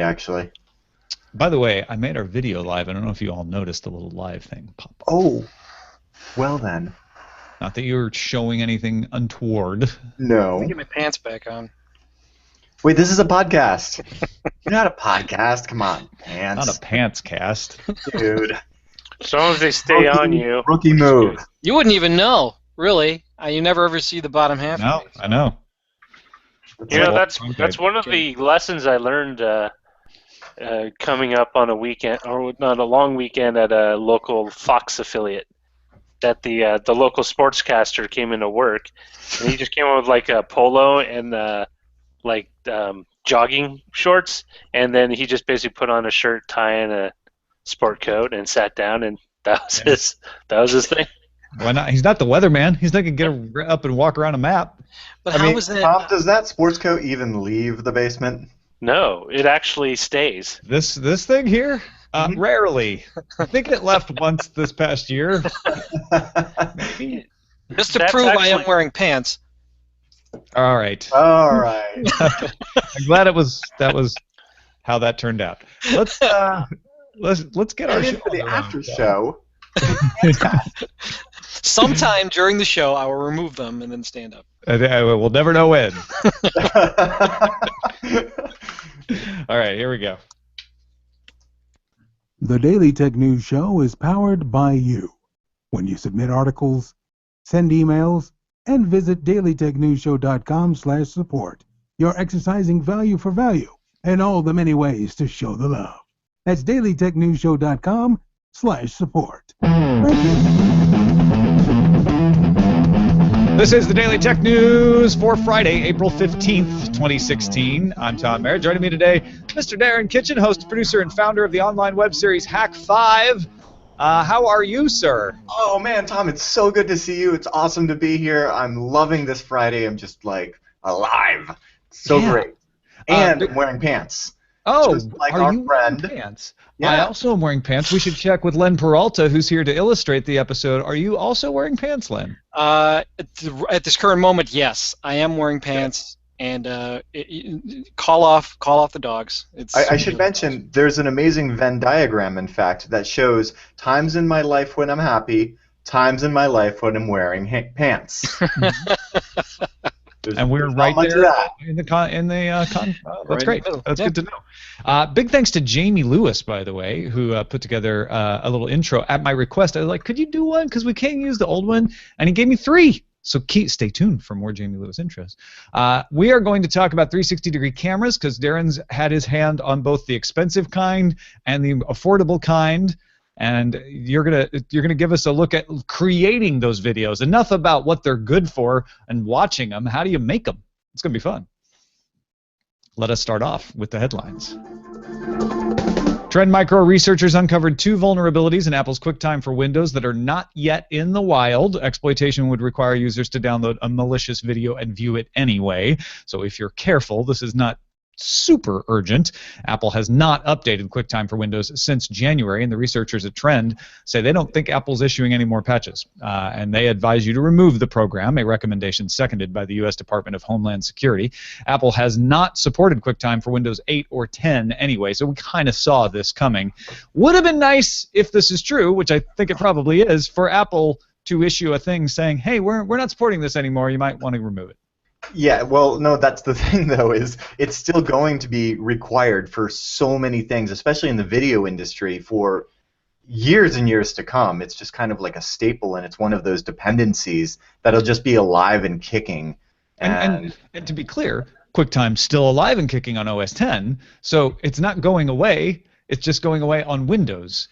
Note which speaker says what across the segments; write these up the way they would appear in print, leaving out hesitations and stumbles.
Speaker 1: actually.
Speaker 2: By the way, I made our video live. I don't know if you all noticed the little live thing pop up.
Speaker 1: Oh, well then.
Speaker 2: Not that you were showing anything untoward.
Speaker 1: No.
Speaker 3: Let me get my pants back on.
Speaker 1: Wait, this is a podcast. You're not a podcast. Come on, pants.
Speaker 2: Not a pants cast.
Speaker 1: Dude.
Speaker 4: As long as they stay on you.
Speaker 1: Rookie move.
Speaker 3: You wouldn't even know, really. You never ever see the bottom half.
Speaker 2: No,
Speaker 3: of me, so.
Speaker 2: I know.
Speaker 4: You know, that's one of the lessons I learned coming up on a weekend, or not a long weekend at a local Fox affiliate. That the local sportscaster came into work, and he just came up with like a polo and jogging shorts, and then he just basically put on a shirt, tie, and a sport coat, and sat down, and that was his thing.
Speaker 2: Why not? He's not the weatherman. He's not gonna get up and walk around a map.
Speaker 3: But how was that?
Speaker 1: Tom, does that sports coat even leave the basement?
Speaker 4: No, it actually stays.
Speaker 2: This thing here, rarely. I think it left once this past year. Maybe.
Speaker 3: Just to
Speaker 4: That's
Speaker 3: prove I am
Speaker 4: actually-
Speaker 3: wearing pants.
Speaker 2: All right.
Speaker 1: All right.
Speaker 2: I'm glad that was how that turned out. Let's get our show
Speaker 1: for the
Speaker 2: on
Speaker 1: after
Speaker 2: road.
Speaker 1: show.
Speaker 3: Sometime during the show, I will remove them and then stand up.
Speaker 2: We'll never know when. All right, here we go.
Speaker 5: The Daily Tech News Show is powered by you. When you submit articles, send emails, and visit dailytechnewsshow.com/support, you're exercising value for value and all the many ways to show the love. That's dailytechnewsshow.com/support. Thank you.
Speaker 2: This is the Daily Tech News for Friday, April 15th, 2016. I'm Tom Merritt. Joining me today, Mr. Darren Kitchen, host, producer, and founder of the online web series Hack 5. How are you, sir?
Speaker 1: Oh, man, Tom, it's so good to see you. It's awesome to be here. I'm loving this Friday. I'm just, like, alive. So great. And I'm wearing pants.
Speaker 2: Oh,
Speaker 1: just like
Speaker 2: are
Speaker 1: our
Speaker 2: you
Speaker 1: friend.
Speaker 2: wearing pants?
Speaker 1: Yeah.
Speaker 2: I also am wearing pants. We should check with Len Peralta, who's here to illustrate the episode. Are you also wearing pants, Len?
Speaker 3: At this current moment, yes, I am wearing pants. And call off the dogs.
Speaker 1: I should mention there's an amazing Venn diagram, in fact, that shows times in my life when I'm happy, times in my life when I'm wearing pants.
Speaker 2: And we're right there in the that's great. That's good to know. Big thanks to Jamie Lewis, by the way, who put together a little intro at my request. I was like, could you do one? Because we can't use the old one. And he gave me 3. So stay tuned for more Jamie Lewis intros. We are going to talk about 360-degree cameras because Darren's had his hand on both the expensive kind and the affordable kind. And you're gonna give us a look at creating those videos. Enough about what they're good for and watching them. How do you make them? It's gonna be fun. Let us start off with the headlines. Trend Micro researchers uncovered 2 vulnerabilities in Apple's QuickTime for Windows that are not yet in the wild. Exploitation would require users to download a malicious video and view it anyway. So if you're careful, this is not super urgent. Apple has not updated QuickTime for Windows since January, and the researchers at Trend say they don't think Apple's issuing any more patches, and they advise you to remove the program, a recommendation seconded by the U.S. Department of Homeland Security. Apple has not supported QuickTime for Windows 8 or 10 anyway, so we kind of saw this coming. Would have been nice, if this is true, which I think it probably is, for Apple to issue a thing saying, hey, we're not supporting this anymore, you might want to remove it.
Speaker 1: Yeah, well, no, that's the thing, though, is it's still going to be required for so many things, especially in the video industry, for years and years to come. It's just kind of like a staple, and it's one of those dependencies that'll just be alive and kicking.
Speaker 2: And to be clear, QuickTime's still alive and kicking on OS X, so it's not going away. It's just going away on Windows.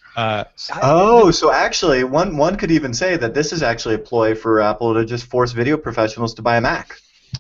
Speaker 1: So actually, one could even say that this is actually a ploy for Apple to just force video professionals to buy a Mac.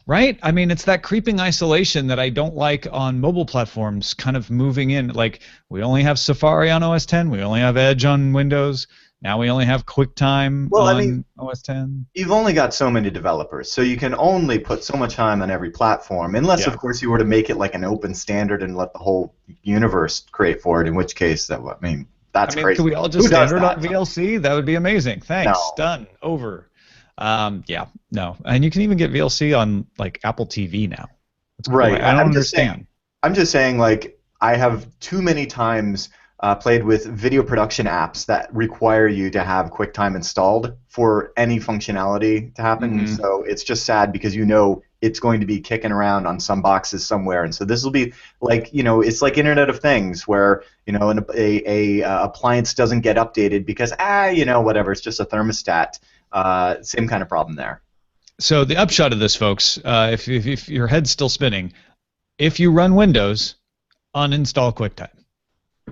Speaker 2: Right? I mean, it's that creeping isolation that I don't like on mobile platforms kind of moving in. Like, we only have Safari on OS X, we only have Edge on Windows, now we only have QuickTime on OS X.
Speaker 1: You've only got so many developers, so you can only put so much time on every platform, unless, of course, you were to make it like an open standard and let the whole universe create for it, in which case, that's crazy.
Speaker 2: Could we all just standard on VLC? That would be amazing. Thanks.
Speaker 1: No.
Speaker 2: Done. Over. No, and you can even get VLC on like Apple TV now.
Speaker 1: Right.
Speaker 2: I don't understand.
Speaker 1: I'm just saying, like, I have too many times played with video production apps that require you to have QuickTime installed for any functionality to happen. So it's just sad because you know it's going to be kicking around on some boxes somewhere. And so this will be like, it's like Internet of Things where, a appliance doesn't get updated because, whatever, it's just a thermostat. Same kind of problem there.
Speaker 2: So the upshot of this, folks, if your head's still spinning, if you run Windows, uninstall QuickTime.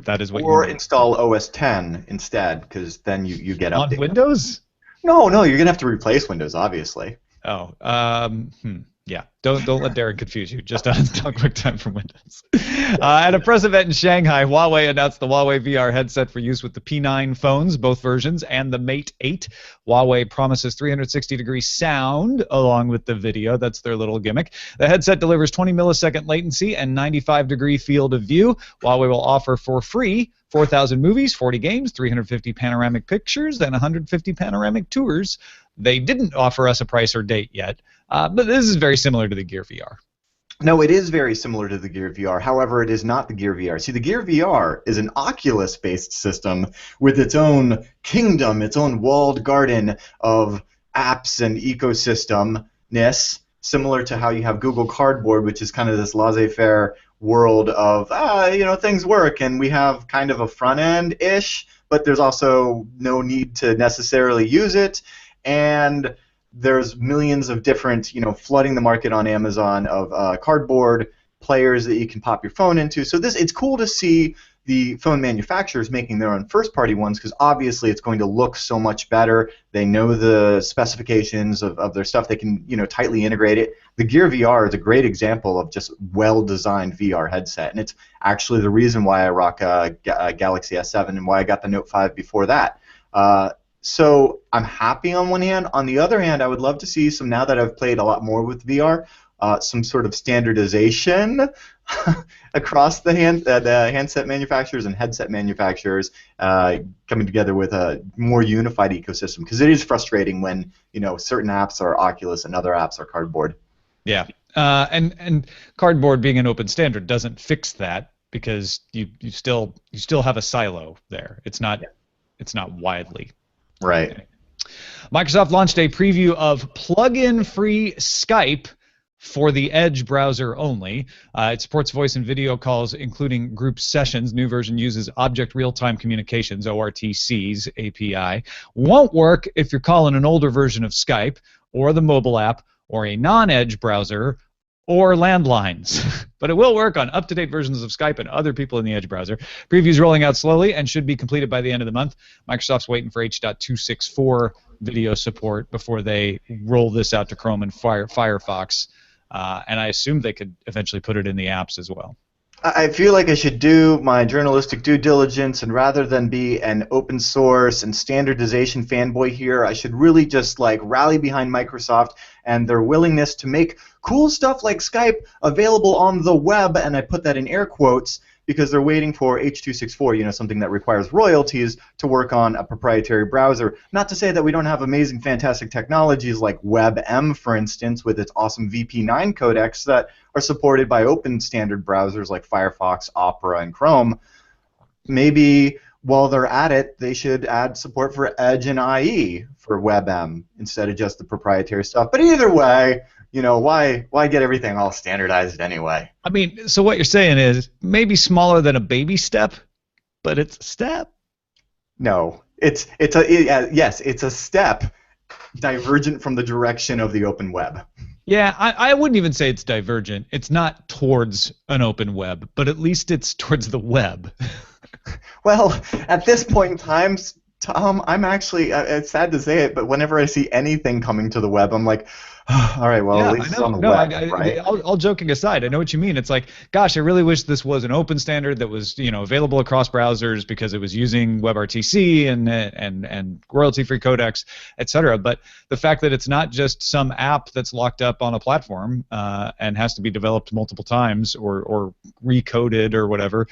Speaker 2: That is what
Speaker 1: or install OS 10 instead, because then you get updated.
Speaker 2: On Windows?
Speaker 1: No, you're gonna have to replace Windows, obviously.
Speaker 2: Oh, yeah. Don't let Darren confuse you. Just uninstall QuickTime from Windows. At a press event in Shanghai, Huawei announced the Huawei VR headset for use with the P9 phones, both versions, and the Mate 8. Huawei promises 360-degree sound along with the video. That's their little gimmick. The headset delivers 20 millisecond latency and 95-degree field of view. Huawei will offer for free 4,000 movies, 40 games, 350 panoramic pictures, and 150 panoramic tours. They didn't offer us a price or date yet, but this is very similar to the Gear VR.
Speaker 1: No, it is very similar to the Gear VR. However, it is not the Gear VR. See, the Gear VR is an Oculus-based system with its own kingdom, its own walled garden of apps and ecosystemness, similar to how you have Google Cardboard, which is kind of this laissez-faire world of, things work, and we have kind of a front end-ish, but there's also no need to necessarily use it. And there's millions of different, flooding the market on Amazon of cardboard players that you can pop your phone into. So it's cool to see the phone manufacturers making their own first-party ones because obviously it's going to look so much better. They know the specifications of their stuff. They can, tightly integrate it. The Gear VR is a great example of just well-designed VR headset, and it's actually the reason why I rock a Galaxy S7 and why I got the Note 5 before that. So I'm happy on one hand. On the other hand, I would love to see some, now that I've played a lot more with VR, some sort of standardization across the handset manufacturers and headset manufacturers coming together with a more unified ecosystem. Because it is frustrating when certain apps are Oculus and other apps are Cardboard.
Speaker 2: Yeah, and Cardboard being an open standard doesn't fix that because you still have a silo there. It's not widely.
Speaker 1: Right.
Speaker 2: Microsoft launched a preview of plug-in-free Skype for the Edge browser only. It supports voice and video calls, including group sessions. New version uses Object Real-Time Communications, ORTC's API. Won't work if you're calling an older version of Skype or the mobile app or a non-Edge browser or landlines. But it will work on up-to-date versions of Skype and other people in the Edge browser. Preview's rolling out slowly and should be completed by the end of the month. Microsoft's waiting for H.264 video support before they roll this out to Chrome and Firefox. And I assume they could eventually put it in the apps as well.
Speaker 1: I feel like I should do my journalistic due diligence, and rather than be an open source and standardization fanboy here, I should really just rally behind Microsoft and their willingness to make cool stuff like Skype available on the web, and I put that in air quotes because they're waiting for H.264, something that requires royalties to work on a proprietary browser. Not to say that we don't have amazing, fantastic technologies like WebM, for instance, with its awesome VP9 codecs that are supported by open standard browsers like Firefox, Opera, and Chrome. Maybe while they're at it, they should add support for Edge and IE for WebM instead of just the proprietary stuff. But either way, why get everything all standardized anyway?
Speaker 2: I mean, so what you're saying is maybe smaller than a baby step, but it's a step?
Speaker 1: No. It's a step divergent from the direction of the open web.
Speaker 2: Yeah, I wouldn't even say it's divergent. It's not towards an open web, but at least it's towards the web.
Speaker 1: Well, at this point in time, Tom, I'm actually, it's sad to say it, but whenever I see anything coming to the web, I'm like, all right, well, at least it's on the web, right?
Speaker 2: All joking aside, I know what you mean. It's like, gosh, I really wish this was an open standard that was, available across browsers because it was using WebRTC and royalty-free codecs, etc. But the fact that it's not just some app that's locked up on a platform and has to be developed multiple times or recoded or whatever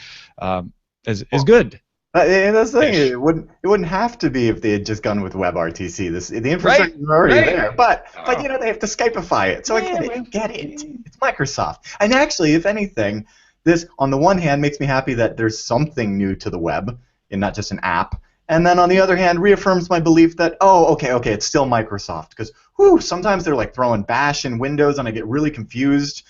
Speaker 2: is good.
Speaker 1: And that's the thing. It wouldn't have to be if they had just gone with WebRTC. The infrastructure is already there, but they have to Skypeify it. So I get it. It's Microsoft. And actually, if anything, this, on the one hand, makes me happy that there's something new to the web and not just an app. And then on the other hand, reaffirms my belief that, oh, okay, it's still Microsoft. Because, sometimes they're like throwing Bash and Windows and I get really confused.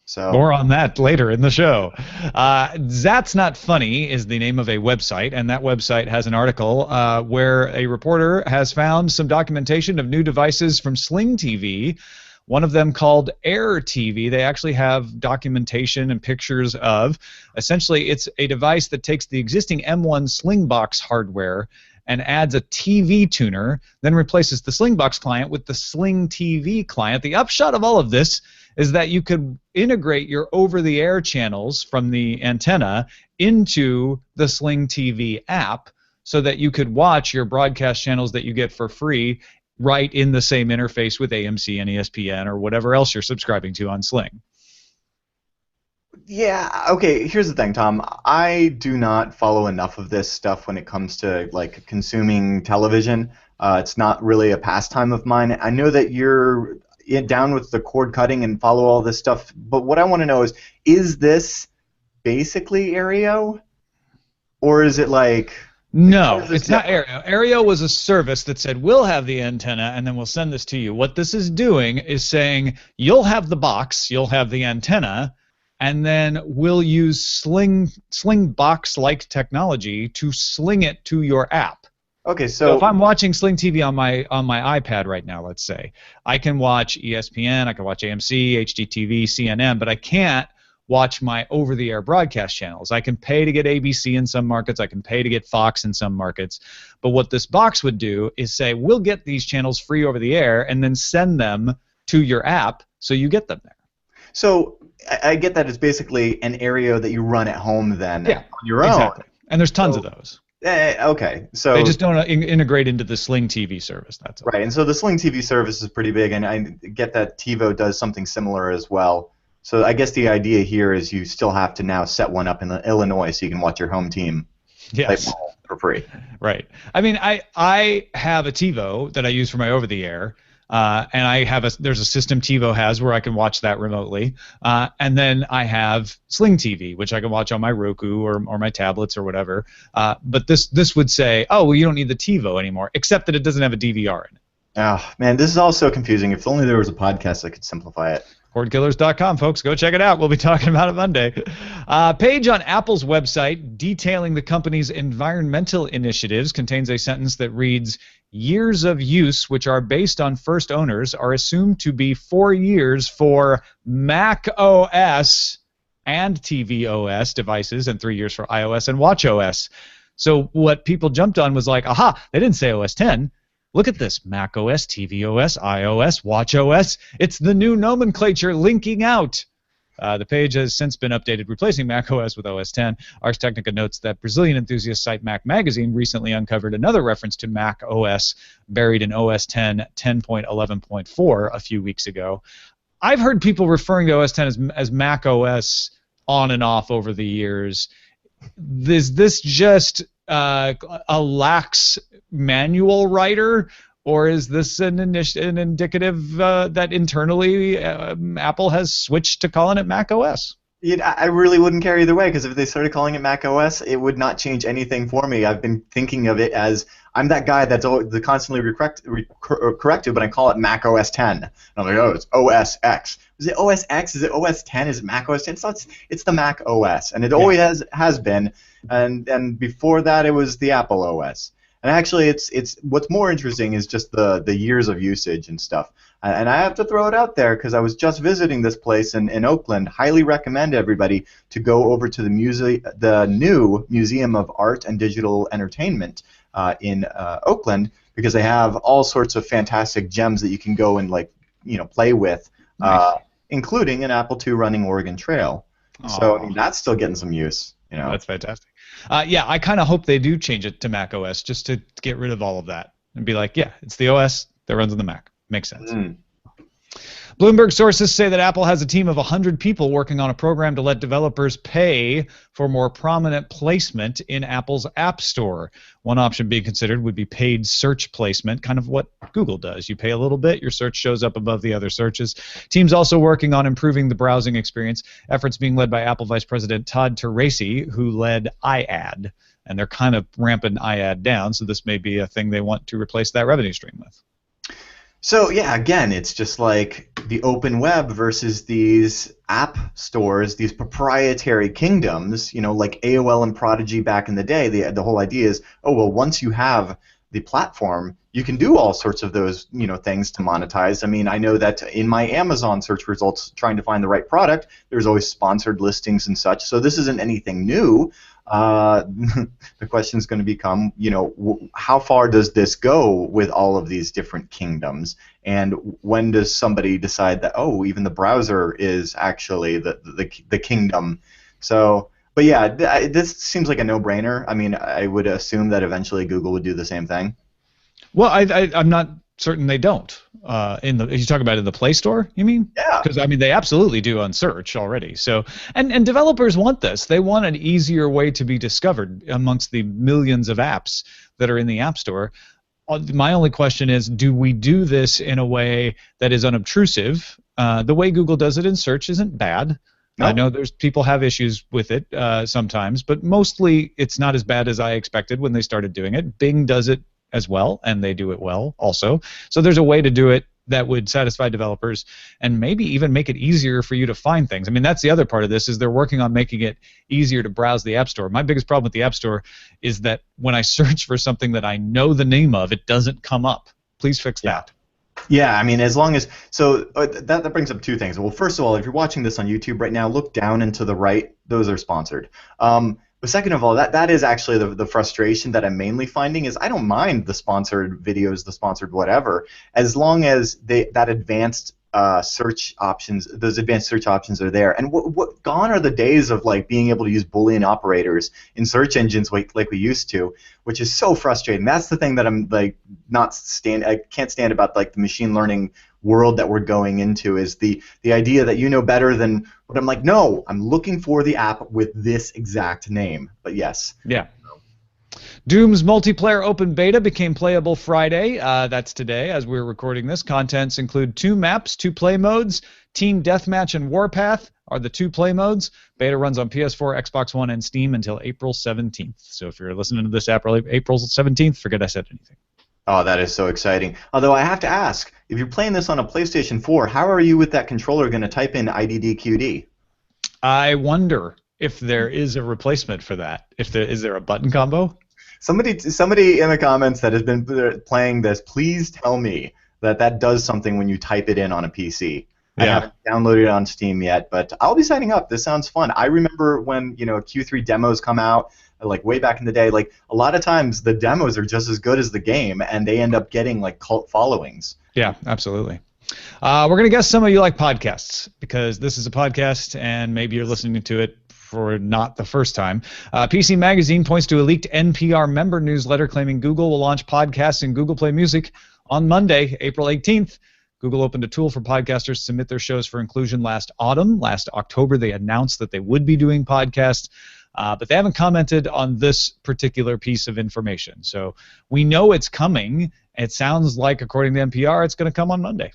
Speaker 1: So
Speaker 2: more on that later in the show. That's Not Funny is the name of a website, and that website has an article where a reporter has found some documentation of new devices from Sling TV, one of them called AirTV. They actually have documentation and pictures of. Essentially, it's a device that takes the existing M1 Slingbox hardware and adds a TV tuner, then replaces the Slingbox client with the Sling TV client. The upshot of all of this is that you could integrate your over-the-air channels from the antenna into the Sling TV app so that you could watch your broadcast channels that you get for free right in the same interface with AMC and ESPN or whatever else you're subscribing to on Sling.
Speaker 1: Yeah, okay, here's the thing, Tom. I do not follow enough of this stuff when it comes to like consuming television. It's not really a pastime of mine. I know that you're down with the cord cutting and follow all this stuff, but what I want to know is this basically Aereo? Or is it like...
Speaker 2: No, it's not Aereo. Aereo was a service that said, we'll have the antenna and then we'll send this to you. What this is doing is saying, you'll have the box, you'll have the antenna, and then we'll use Sling box-like technology to sling it to your app.
Speaker 1: Okay, so
Speaker 2: if I'm watching Sling TV on my iPad right now, let's say, I can watch ESPN, I can watch AMC, HGTV, CNN, but I can't watch my over-the-air broadcast channels. I can pay to get ABC in some markets. I can pay to get Fox in some markets. But what this box would do is say, we'll get these channels free over the air and then send them to your app so you get them there.
Speaker 1: So I get that it's basically an Aereo that you run at home then on your own.
Speaker 2: Exactly. And there's tons of those.
Speaker 1: Okay, so
Speaker 2: they just don't integrate into the Sling TV service. That's all.
Speaker 1: Right, and so the Sling TV service is pretty big, and I get that TiVo does something similar as well. So I guess the idea here is you still have to now set one up in Illinois so you can watch your home team play ball for free.
Speaker 2: Right. I mean, I have a TiVo that I use for my over-the-air, and I have there's a system TiVo has where I can watch that remotely, and then I have Sling TV, which I can watch on my Roku or my tablets or whatever. But this would say, oh, well, you don't need the TiVo anymore, except that it doesn't have a DVR in it.
Speaker 1: Oh man, this is all so confusing. If only there was a podcast that could simplify it.
Speaker 2: Cordkillers.com, folks. Go check it out. We'll be talking about it Monday. Page on Apple's website detailing the company's environmental initiatives contains a sentence that reads, years of use which are based on first owners are assumed to be 4 years for Mac OS and tvOS devices and 3 years for iOS and watchOS. So what people jumped on was like, aha, they didn't say OS 10. Look at this, Mac OS, tvOS, iOS, watchOS. It's the new nomenclature linking out. The page has since been updated, replacing Mac OS with OS 10. Ars Technica notes that Brazilian enthusiast site Mac Magazine recently uncovered another reference to Mac OS buried in OS 10 10.11.4 a few weeks ago. I've heard people referring to OS 10 as Mac OS on and off over the years. Is this just a lax manual writer, or is this an indicative that internally Apple has switched to calling it Mac OS?
Speaker 1: I really wouldn't care either way, because if they started calling it Mac OS, it would not change anything for me. I've been thinking of it as I'm that guy that's constantly corrected, but I call it Mac OS 10. And I'm like, oh, it's OS X. Is it OS X? Is it OS 10? Is it Mac OS 10? It's the Mac OS, and it always has been. And before that, it was the Apple OS. And actually, it's what's more interesting is just the years of usage and stuff. And I have to throw it out there because I was just visiting this place in Oakland. Highly recommend everybody to go over to the new Museum of Art and Digital Entertainment in Oakland, because they have all sorts of fantastic gems that you can go and play with, nice. Including an Apple II running Oregon Trail. Aww. So I mean, that's still getting some use.
Speaker 2: That's fantastic. Yeah, I kind of hope they do change it to Mac OS just to get rid of all of that and be like, yeah, it's the OS that runs on the Mac. Makes sense. Bloomberg sources say that Apple has a team of 100 people working on a program to let developers pay for more prominent placement in Apple's App Store. One option being considered would be paid search placement, kind of what Google does. You pay a little bit, your search shows up above the other searches. Team's also working on improving the browsing experience, efforts being led by Apple Vice President Todd Teresi, who led iAd. And they're kind of ramping iAd down, so this may be a thing they want to replace that revenue stream with.
Speaker 1: So yeah, again, it's just like the open web versus these app stores, these proprietary kingdoms, you know, like AOL and Prodigy back in the day. The whole idea is, oh, well, once you have the platform, you can do all sorts of those, you know, things to monetize. I mean, I know that in my Amazon search results, trying to find the right product, there's always sponsored listings and such. So this isn't anything new. The question is going to become, you know, how far does this go with all of these different kingdoms, and when does somebody decide that, oh, even the browser is actually the kingdom? So, but yeah, this seems like a no-brainer. I mean, I would assume that eventually Google would do the same thing.
Speaker 2: Well, I'm not certain they don't. You talk about in the Play Store, you mean?
Speaker 1: Yeah.
Speaker 2: Because I mean, they absolutely do on search already. So, and developers want this. They want an easier way to be discovered amongst the millions of apps that are in the App Store. My only question is, do we do this in a way that is unobtrusive? The way Google does it in search isn't bad.
Speaker 1: Nope.
Speaker 2: I know people have issues with it sometimes, but mostly it's not as bad as I expected when they started doing it. Bing does it as well, and they do it well also. So there's a way to do it that would satisfy developers and maybe even make it easier for you to find things. I mean, that's the other part of this, is they're working on making it easier to browse the App Store. My biggest problem with the App Store is that when I search for something that I know the name of, it doesn't come up. Please fix that.
Speaker 1: Yeah, I mean, as long as, so that brings up two things. Well, first of all, if you're watching this on YouTube right now, look down and to the right. Those are sponsored. But second of all, that is actually the frustration that I'm mainly finding is I don't mind the sponsored videos, the sponsored whatever, as long as that advanced search options, those advanced search options are there. And what gone are the days of like being able to use Boolean operators in search engines like we used to, which is so frustrating. That's the thing that I'm like I can't stand about like the machine learning world that we're going into, is the idea that you know better than what I'm like, no, I'm looking for the app with this exact name. But yes.
Speaker 2: Yeah. Doom's multiplayer open beta became playable Friday. That's today as we're recording this. Contents include 2 maps, 2 play modes. Team Deathmatch and Warpath are the 2 play modes. Beta runs on PS4, Xbox One, and Steam until April 17th. So if you're listening to this April 17th, forget I said anything.
Speaker 1: Oh, that is so exciting. Although I have to ask, if you're playing this on a PlayStation 4, how are you with that controller going to type in IDDQD?
Speaker 2: I wonder if there is a replacement for that. Is there a button combo?
Speaker 1: Somebody in the comments that has been playing this, please tell me that does something when you type it in on a PC. Yeah. I haven't downloaded it on Steam yet, but I'll be signing up. This sounds fun. I remember when Q3 demos come out, like way back in the day. Like a lot of times the demos are just as good as the game, and they end up getting like cult followings.
Speaker 2: Yeah, absolutely. We're going to guess some of you like podcasts, because this is a podcast and maybe you're listening to it for not the first time. PC Magazine points to a leaked NPR member newsletter claiming Google will launch podcasts in Google Play Music on Monday, April 18th. Google opened a tool for podcasters to submit their shows for inclusion last autumn. Last October, they announced that they would be doing podcasts, but they haven't commented on this particular piece of information. So we know it's coming. It sounds like, according to NPR, it's going to come on Monday.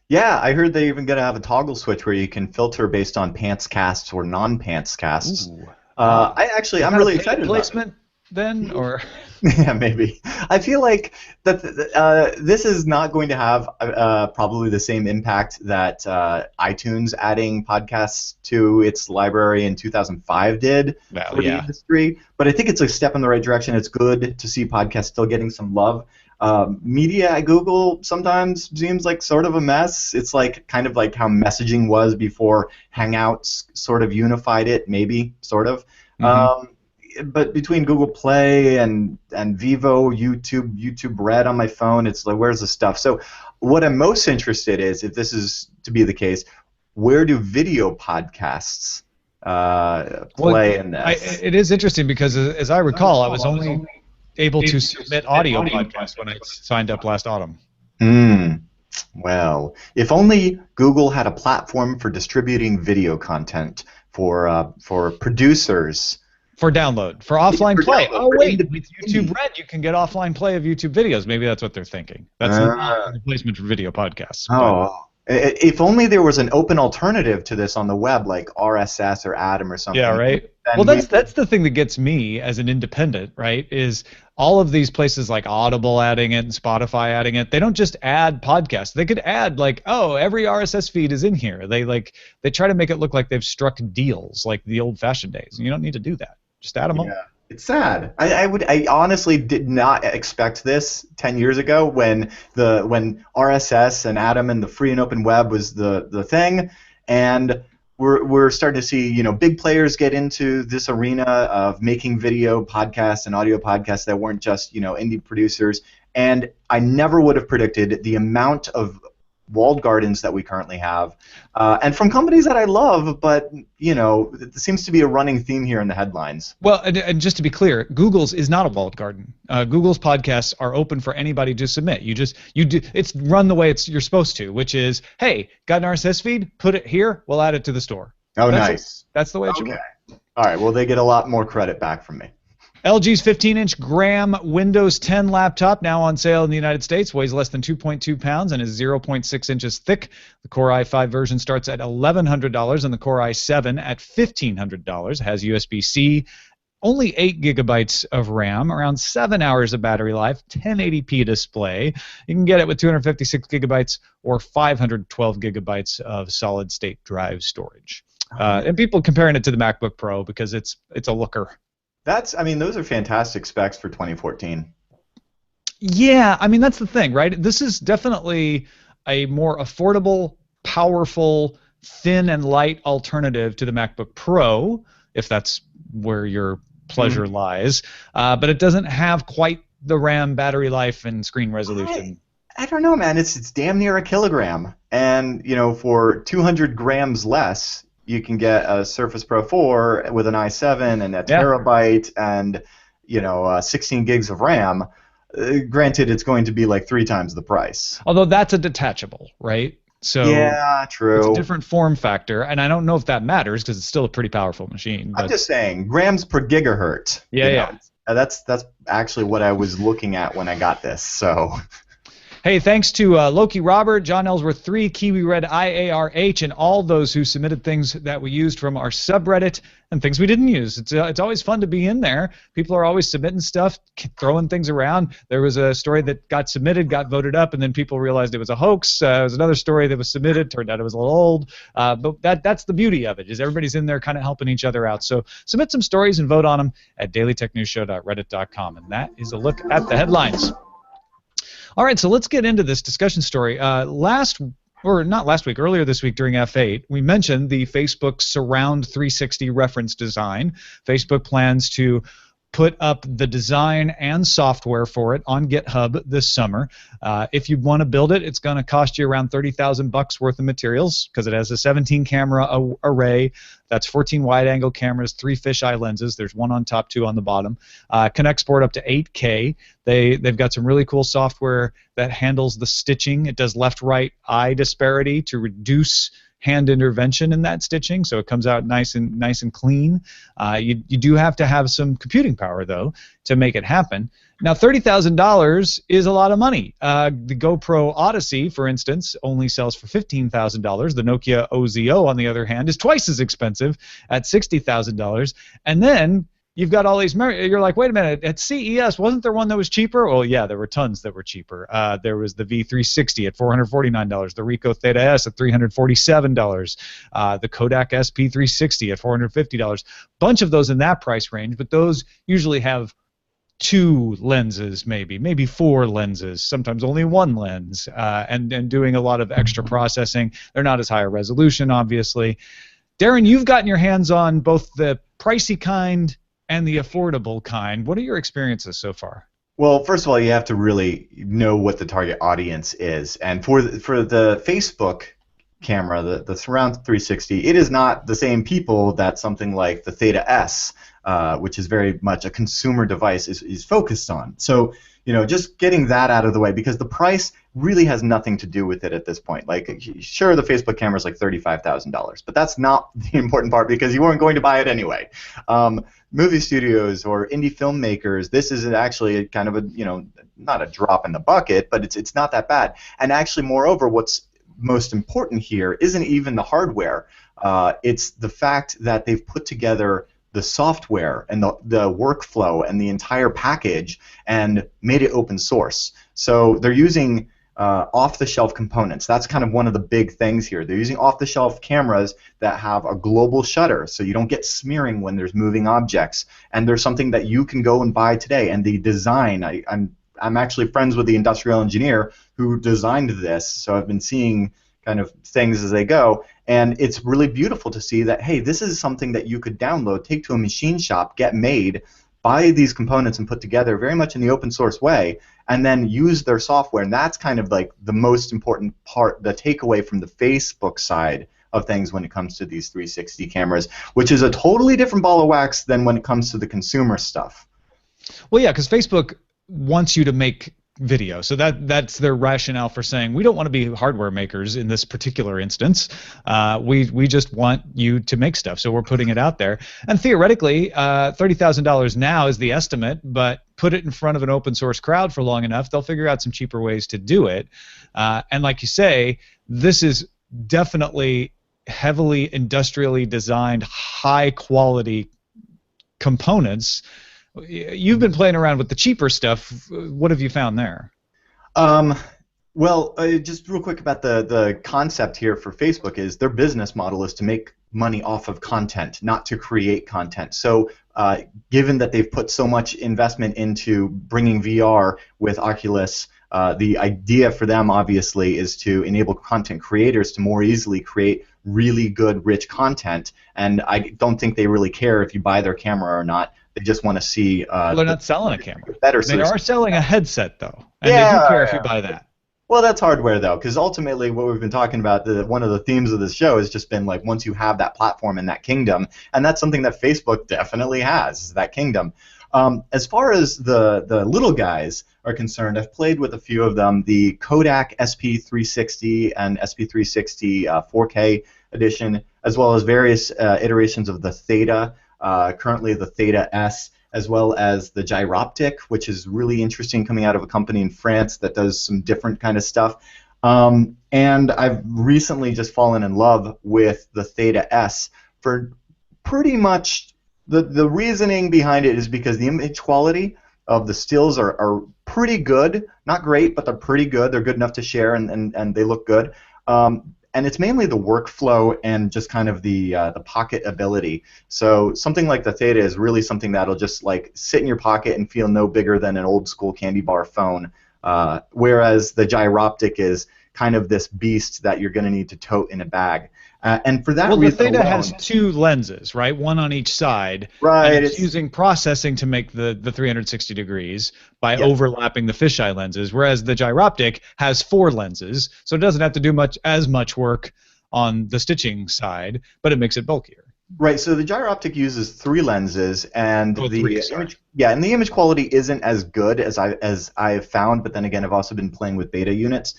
Speaker 1: Yeah, I heard they're even going to have a toggle switch where you can filter based on pants casts or non-pants casts. I'm really excited about it.
Speaker 2: Then, or
Speaker 1: yeah, maybe. I feel like that this is not going to have probably the same impact that iTunes adding podcasts to its library in 2005 did for the industry. But I think it's a step in the right direction. It's good to see podcasts still getting some love. Media at Google sometimes seems like sort of a mess. It's like kind of like how messaging was before Hangouts sort of unified it, maybe, sort of. Mm-hmm. But between Google Play and Vivo, YouTube Red on my phone, it's like, where's the stuff? So what I'm most interested is, if this is to be the case, where do video podcasts play in this?
Speaker 2: It is interesting because, as I recall, I was only able to submit audio podcasts when I signed up last autumn.
Speaker 1: Well, if only Google had a platform for distributing video content for producers.
Speaker 2: For download, for offline play.
Speaker 1: Download,
Speaker 2: Oh wait,
Speaker 1: indie,
Speaker 2: with YouTube Red, you can get offline play of YouTube videos. Maybe that's what they're thinking. That's not a replacement for video podcasts.
Speaker 1: Oh, if only there was an open alternative to this on the web, like RSS or Atom or something.
Speaker 2: Yeah, right. Well, that's the thing that gets me as an independent, right? Is all of these places like Audible adding it and Spotify adding it. They don't just add podcasts. They could add like, oh, every RSS feed is in here. They try to make it look like they've struck deals like the old-fashioned days. And you don't need to do that. Just add them all.
Speaker 1: It's sad. I honestly did not expect this 10 years ago when RSS and Atom and the free and open web was the thing, and we're starting to see big players get into this arena of making video podcasts and audio podcasts that weren't just indie producers. And I never would have predicted the amount of walled gardens that we currently have, and from companies that I love, but it seems to be a running theme here in the headlines.
Speaker 2: Well, and just to be clear, Google's is not a walled garden. Google's podcasts are open for anybody to submit. You do it's run the way you're supposed to, which is, hey, got an RSS feed? Put it here. We'll add it to the store.
Speaker 1: Oh, nice.
Speaker 2: That's the way it should work.
Speaker 1: All right. Well, they get a lot more credit back from me.
Speaker 2: LG's 15-inch Gram Windows 10 laptop now on sale in the United States, weighs less than 2.2 pounds and is 0.6 inches thick. The Core i5 version starts at $1,100 and the Core i7 at $1,500. It has USB-C, only 8 gigabytes of RAM, around 7 hours of battery life, 1080p display. You can get it with 256 gigabytes or 512 gigabytes of solid-state drive storage. And people comparing it to the MacBook Pro because it's a looker.
Speaker 1: Those are fantastic specs for 2014.
Speaker 2: Yeah, that's the thing, right? This is definitely a more affordable, powerful, thin and light alternative to the MacBook Pro, if that's where your pleasure lies. But it doesn't have quite the RAM, battery life, and screen resolution.
Speaker 1: I don't know, man. It's damn near a kilogram, and for 200 grams less, you can get a Surface Pro 4 with an i7 and a terabyte and 16 gigs of RAM. Granted, it's going to be like 3 times the price.
Speaker 2: Although that's a detachable, right? So
Speaker 1: yeah, true.
Speaker 2: It's a different form factor, and I don't know if that matters because it's still a pretty powerful machine. But
Speaker 1: I'm just saying, grams per gigahertz.
Speaker 2: Yeah.
Speaker 1: That's actually what I was looking at when I got this. So.
Speaker 2: Hey, thanks to Loki Robert, John Ellsworth 3, Kiwi Red IARH, and all those who submitted things that we used from our subreddit and things we didn't use. It's always fun to be in there. People are always submitting stuff, throwing things around. There was a story that got submitted, got voted up, and then people realized it was a hoax. There was another story that was submitted, turned out it was a little old. But that's the beauty of it, is everybody's in there kind of helping each other out. So submit some stories and vote on them at dailytechnewsshow.reddit.com. And that is a look at the headlines. All right, so let's get into this discussion story. Earlier this week during F8, we mentioned the Facebook Surround 360 reference design. Facebook plans to put up the design and software for it on GitHub this summer. If you want to build it, it's going to cost you around $30,000 worth of materials because it has a 17-camera array. That's 14 wide-angle cameras, 3 fisheye lenses. There's one on top, 2 on the bottom. Can export up to 8K. They've got some really cool software that handles the stitching. It does left-right eye disparity to reduce hand intervention in that stitching, so it comes out nice and clean. You do have to have some computing power though to make it happen. Now, $30,000 is a lot of money. The GoPro Odyssey, for instance, only sells for $15,000. The Nokia OZO, on the other hand, is twice as expensive at $60,000. And then you've got all these. You're like, wait a minute. At CES, wasn't there one that was cheaper? Well, yeah, there were tons that were cheaper. There was the V360 at $449, the Ricoh Theta S at $347, the Kodak SP360 at $450. Bunch of those in that price range, but those usually have 2 lenses, maybe 4 lenses, sometimes only 1 lens, and doing a lot of extra processing. They're not as high a resolution, obviously. Darren, you've gotten your hands on both the pricey kind and the affordable kind. What are your experiences so far?
Speaker 1: Well, first of all, you have to really know what the target audience is. And for the Facebook camera, the Surround 360, it is not the same people that something like the Theta S which is very much a consumer device, is focused on. So, just getting that out of the way, because the price really has nothing to do with it at this point. Like, sure, the Facebook camera is like $35,000, but that's not the important part because you weren't going to buy it anyway. Movie studios or indie filmmakers, this is actually kind of a, not a drop in the bucket, but it's not that bad. And actually, moreover, what's most important here isn't even the hardware. It's the fact that they've put together the software and the workflow and the entire package and made it open source. So they're using off-the-shelf components. That's kind of one of the big things here. They're using off-the-shelf cameras that have a global shutter, so you don't get smearing when there's moving objects. And there's something that you can go and buy today. And the design, I'm actually friends with the industrial engineer who designed this, so I've been seeing kind of things as they go, and it's really beautiful to see that, hey, this is something that you could download, take to a machine shop, get made, buy these components and put together very much in the open source way, and then use their software. And that's kind of like the most important part, the takeaway from the Facebook side of things when it comes to these 360 cameras, which is a totally different ball of wax than when it comes to the consumer stuff.
Speaker 2: Well, yeah, because Facebook wants you to make video, so that's their rationale for saying we don't want to be hardware makers in this particular instance. We just want you to make stuff, so we're putting it out there. And theoretically, $30,000 now is the estimate, but put it in front of an open source crowd for long enough, they'll figure out some cheaper ways to do it. And like you say, this is definitely heavily industrially designed, high quality components. You've been playing around with the cheaper stuff. What have you found there?
Speaker 1: Well, just real quick about the concept here for Facebook is their business model is to make money off of content, not to create content. So given that they've put so much investment into bringing VR with Oculus, the idea for them obviously is to enable content creators to more easily create really good, rich content. And I don't think they really care if you buy their camera or not. They just want to see.
Speaker 2: Well, they're not selling a camera.
Speaker 1: Better.
Speaker 2: They are selling a headset, though, and they do care if you buy that.
Speaker 1: Well, that's hardware, though, because ultimately what we've been talking about, one of the themes of this show has just been like once you have that platform and that kingdom, and that's something that Facebook definitely has, is that kingdom. As far as the little guys are concerned, I've played with a few of them, the Kodak SP360 and SP360 4K edition, as well as various iterations of the Theta. Currently the Theta S, as well as the Gyroptic, which is really interesting, coming out of a company in France that does some different kind of stuff. And I've recently just fallen in love with the Theta S for pretty much the reasoning behind it is because the image quality of the stills are pretty good. Not great, but they're pretty good. They're good enough to share, and they look good. And it's mainly the workflow and just kind of the pocket ability. So something like the Theta is really something that'll just like sit in your pocket and feel no bigger than an old school candy bar phone. Whereas the Gyroptic is kind of this beast that you're going to need to tote in a bag. And for that reason,
Speaker 2: the Theta has two lenses, right? One on each side.
Speaker 1: Right.
Speaker 2: And it's using processing to make the 360 degrees by overlapping the fisheye lenses, whereas the Gyroptic has 4 lenses, so it doesn't have to do as much work on the stitching side, but it makes it bulkier.
Speaker 1: Right. So the Gyroptic uses 3 lenses, and the image quality isn't as good as I've found. But then again, I've also been playing with beta units.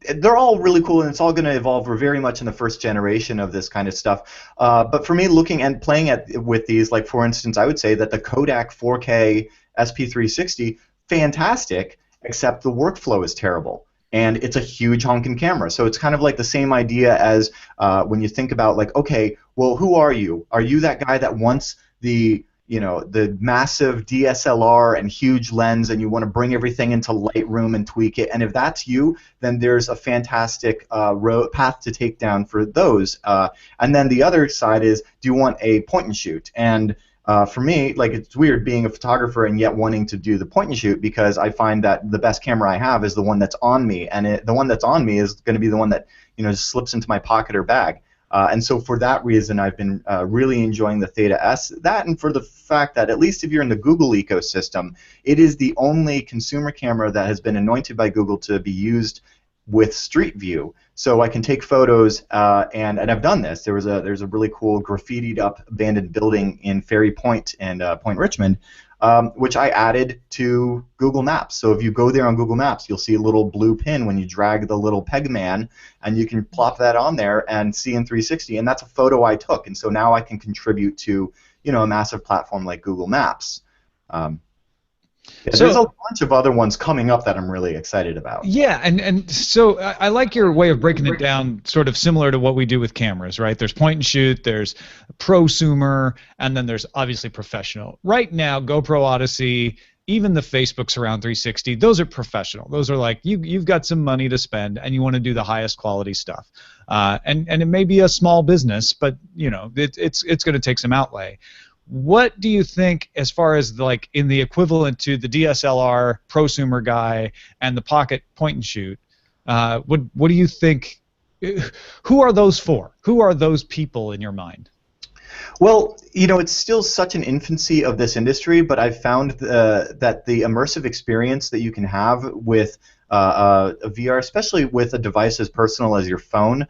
Speaker 1: They're all really cool, and it's all going to evolve. We're very much in the first generation of this kind of stuff. But for me, looking and playing with these, like for instance, I would say that the Kodak 4K SP360, fantastic, except the workflow is terrible. And it's a huge honking camera. So it's kind of like the same idea as when you think about, like, okay, well, who are you? Are you that guy that wants the massive DSLR and huge lens, and you want to bring everything into Lightroom and tweak it? And if that's you, then there's a fantastic path to take down for those. And then the other side is, do you want a point and shoot? And for me, like, it's weird being a photographer and yet wanting to do the point and shoot, because I find that the best camera I have is the one that's on me, and the one that's on me is going to be the one that just slips into my pocket or bag. And so for that reason, I've been really enjoying the Theta S. That, and for the fact that at least if you're in the Google ecosystem, it is the only consumer camera that has been anointed by Google to be used with Street View, so I can take photos, and I've done this. There's a really cool graffitied up abandoned building in Ferry Point and Point Richmond, which I added to Google Maps. So if you go there on Google Maps, you'll see a little blue pin when you drag the little peg man, and you can plop that on there and see in 360, and that's a photo I took, and so now I can contribute to, you know, a massive platform like Google Maps. There's a bunch of other ones coming up that I'm really excited about.
Speaker 2: Yeah, and so I like your way of breaking it down, sort of similar to what we do with cameras, right? There's point and shoot, there's prosumer, and then there's obviously professional. Right now, GoPro Odyssey, even the Facebook Surround 360, those are professional. Those are like you've got some money to spend and you want to do the highest quality stuff. And it may be a small business, but you know it's going to take some outlay. What do you think, as far as like in the equivalent to the DSLR prosumer guy and the pocket point and shoot? What do you think? Who are those for? Who are those people in your mind?
Speaker 1: Well, you know, it's still such an infancy of this industry, but I've found that the immersive experience that you can have with a VR, especially with a device as personal as your phone,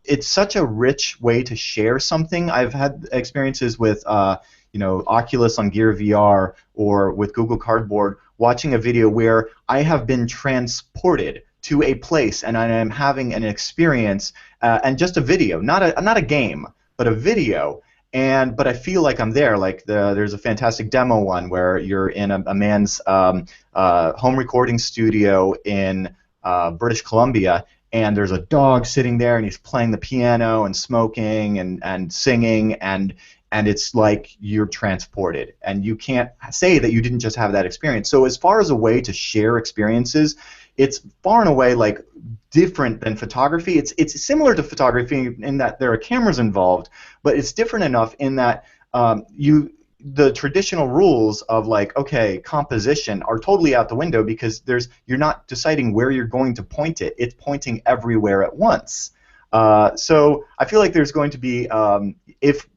Speaker 1: it's such a rich way to share something. I've had experiences with, you know, Oculus on Gear VR or with Google Cardboard, watching a video where I have been transported to a place and I am having an experience, and just a video, not a game, but a video. But I feel like I'm there. Like there's a fantastic demo one where you're in a man's home recording studio in British Columbia, and there's a dog sitting there, and he's playing the piano and smoking and singing, and it's like you're transported, and you can't say that you didn't just have that experience. So as far as a way to share experiences, it's far and away like different than photography. It's similar to photography in that there are cameras involved, but it's different enough in that the traditional rules of like, okay, composition are totally out the window because you're not deciding where you're going to point it. It's pointing everywhere at once. So I feel like there's going to be, if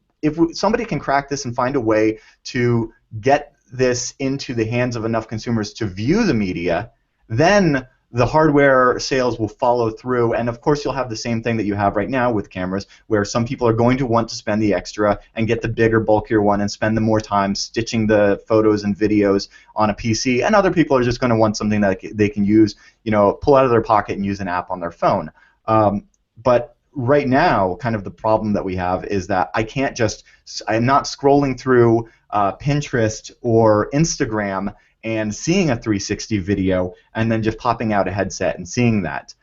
Speaker 1: somebody can crack this and find a way to get this into the hands of enough consumers to view the media, then the hardware sales will follow through, and of course you'll have the same thing that you have right now with cameras, where some people are going to want to spend the extra and get the bigger, bulkier one and spend the more time stitching the photos and videos on a PC, and other people are just going to want something that they can use, you know, pull out of their pocket and use an app on their phone. But right now, kind of the problem that we have is that I'm not scrolling through Pinterest or Instagram and seeing a 360 video and then just popping out a headset and seeing that.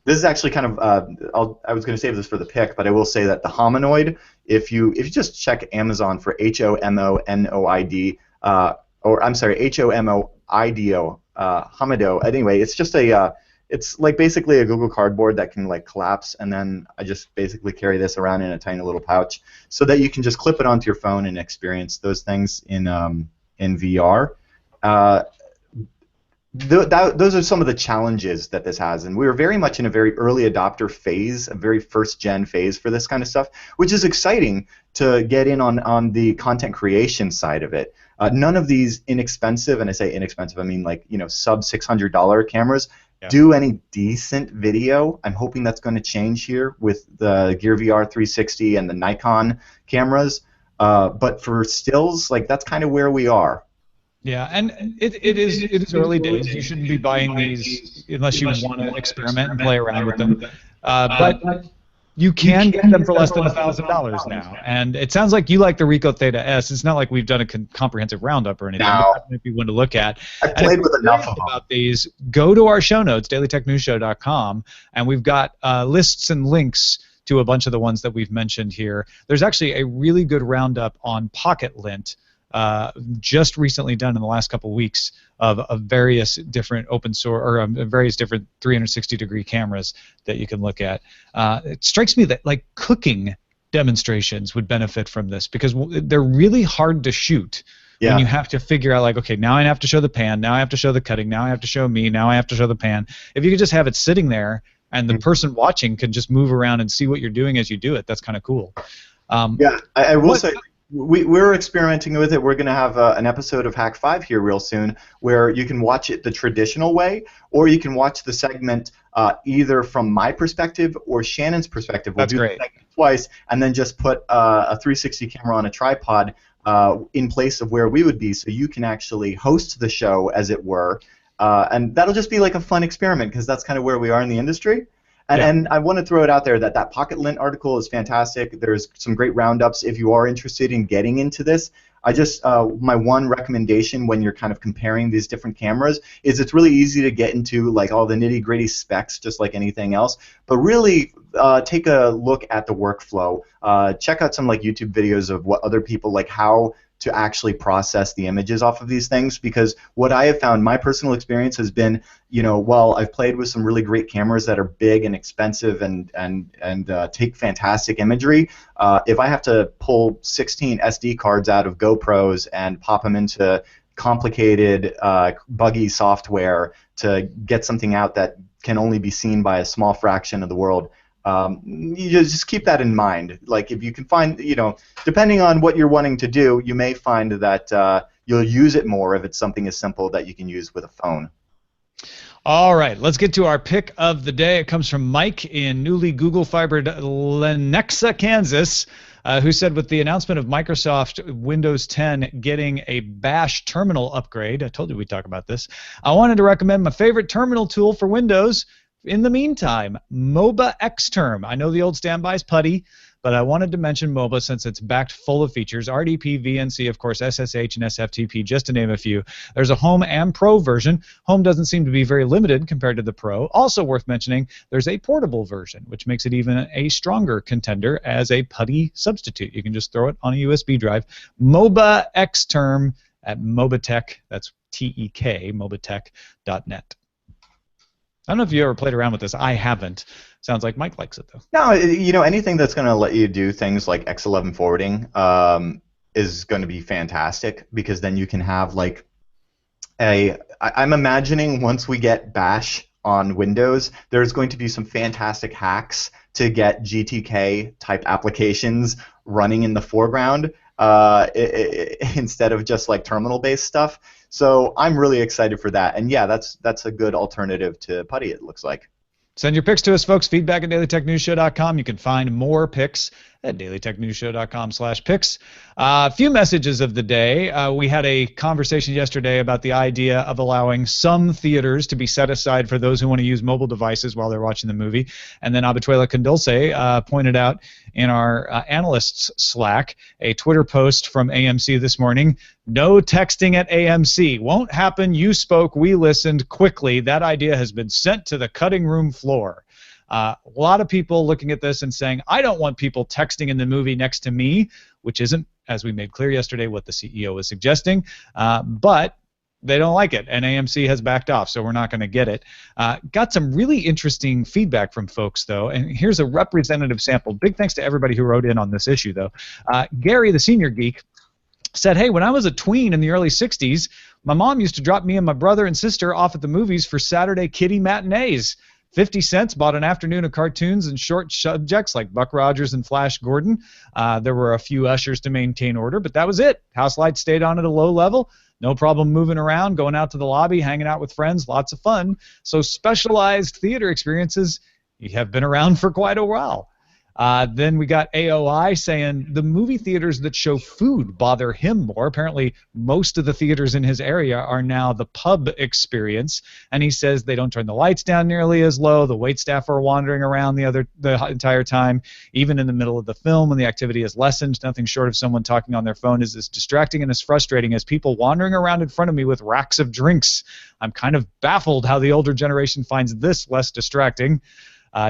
Speaker 1: This is actually kind of, I was going to save this for the pick, but I will say that the Hominoid, if you just check Amazon for HOMONOID, or I'm sorry, HOMOIDO, Homido. Anyway, it's just it's like basically a Google Cardboard that can like collapse, and then I just basically carry this around in a tiny little pouch so that you can just clip it onto your phone and experience those things in VR. Those are some of the challenges that this has, and we were very much in a very early adopter phase, a very first-gen phase for this kind of stuff, which is exciting to get in on the content creation side of it. None of these inexpensive, and I say inexpensive, I mean like, you know, sub $600 cameras do any decent video. I'm hoping that's going to change here with the Gear VR 360 and the Nikon cameras, but for stills, like that's kind of where we are.
Speaker 2: Yeah, and it is early days. You shouldn't be buying these unless you want to experiment and play around with them. But you can get them for less than $1,000 now. And it sounds like you like the Ricoh Theta S. It's not like we've done a comprehensive roundup or anything.
Speaker 1: No.
Speaker 2: But that might be one to look at.
Speaker 1: I've played with enough of them.
Speaker 2: About these, go to our show notes, dailytechnewsshow.com, and we've got lists and links to a bunch of the ones that we've mentioned here. There's actually a really good roundup on Pocket Lint, just recently done in the last couple of weeks of various different open source or various different 360-degree cameras that you can look at. It strikes me that like cooking demonstrations would benefit from this because they're really hard to shoot. Yeah. When you have to figure out like, okay, now I have to show the pan, now I have to show the cutting, now I have to show me, now I have to show the pan. If you could just have it sitting there and the person watching can just move around and see what you're doing as you do it, that's kind of cool.
Speaker 1: Yeah, I will say We're experimenting with it. We're going to have an episode of Hack 5 here real soon where you can watch it the traditional way, or you can watch the segment either from my perspective or Shannon's perspective. We'll
Speaker 2: That's
Speaker 1: do
Speaker 2: great.
Speaker 1: the segment twice and then just put a 360 camera on a tripod in place of where we would be, so you can actually host the show, as it were. And that'll just be like a fun experiment because that's kind of where we are in the industry. And I want to throw it out there that Pocket Lint article is fantastic. There's some great roundups if you are interested in getting into this. I just my one recommendation when you're kind of comparing these different cameras is it's really easy to get into like all the nitty-gritty specs, just like anything else. But really take a look at the workflow. Check out some like YouTube videos of what other people like how to actually process the images off of these things, because what I have found, my personal experience has been, while I've played with some really great cameras that are big and expensive and take fantastic imagery, if I have to pull 16 SD cards out of GoPros and pop them into complicated, buggy software to get something out that can only be seen by a small fraction of the world, you just keep that in mind. Like if you can find, depending on what you're wanting to do, you may find that you'll use it more if it's something as simple that you can use with a phone.
Speaker 2: All right, let's get to our pick of the day. It comes from Mike in newly Google fibered Lenexa, Kansas, who said with the announcement of Microsoft Windows 10 getting a Bash terminal upgrade, I told you we'd talk about this, I wanted to recommend my favorite terminal tool for Windows. In the meantime, MOBA Xterm. I know the old standby is putty, but I wanted to mention MOBA since it's backed full of features. RDP, VNC, of course, SSH, and SFTP, just to name a few. There's a Home and Pro version. Home doesn't seem to be very limited compared to the Pro. Also worth mentioning, there's a portable version, which makes it even a stronger contender as a putty substitute. You can just throw it on a USB drive. MOBA Xterm at Mobatech. That's TEK, mobatech.net. I don't know if you ever played around with this. I haven't. Sounds like Mike likes it, though.
Speaker 1: No, anything that's going to let you do things like X11 forwarding is going to be fantastic, because then you can have like I'm imagining once we get Bash on Windows, there's going to be some fantastic hacks to get GTK-type applications running in the foreground instead of just like terminal-based stuff. So I'm really excited for that, and yeah, that's a good alternative to putty, it looks like.
Speaker 2: Send your picks to us, folks. Feedback at dailytechnewsshow.com. You can find more picks at dailytechnewsshow.com/picks. A few messages of the day. We had a conversation yesterday about the idea of allowing some theaters to be set aside for those who want to use mobile devices while they're watching the movie. And then Abituela Condulce pointed out in our analysts Slack a Twitter post from AMC this morning. No texting at AMC. Won't happen. You spoke. We listened quickly. That idea has been sent to the cutting room floor. A lot of people looking at this and saying, I don't want people texting in the movie next to me, which isn't, as we made clear yesterday, what the CEO was suggesting, but they don't like it, and AMC has backed off, so we're not going to get it. Got some really interesting feedback from folks, though, and here's a representative sample. Big thanks to everybody who wrote in on this issue, though. Gary, the senior geek, said, hey, when I was a tween in the early 60s, my mom used to drop me and my brother and sister off at the movies for Saturday kiddie matinees. 50 cents, bought an afternoon of cartoons and short subjects like Buck Rogers and Flash Gordon. There were a few ushers to maintain order, but that was it. House lights stayed on at a low level. No problem moving around, going out to the lobby, hanging out with friends, lots of fun. So specialized theater experiences have been around for quite a while. Then we got AOI saying the movie theaters that show food bother him more. Apparently, most of the theaters in his area are now the pub experience, and he says they don't turn the lights down nearly as low. The waitstaff are wandering around the entire time, even in the middle of the film when the activity is lessened. Nothing short of someone talking on their phone is as distracting and as frustrating as people wandering around in front of me with racks of drinks. I'm kind of baffled how the older generation finds this less distracting.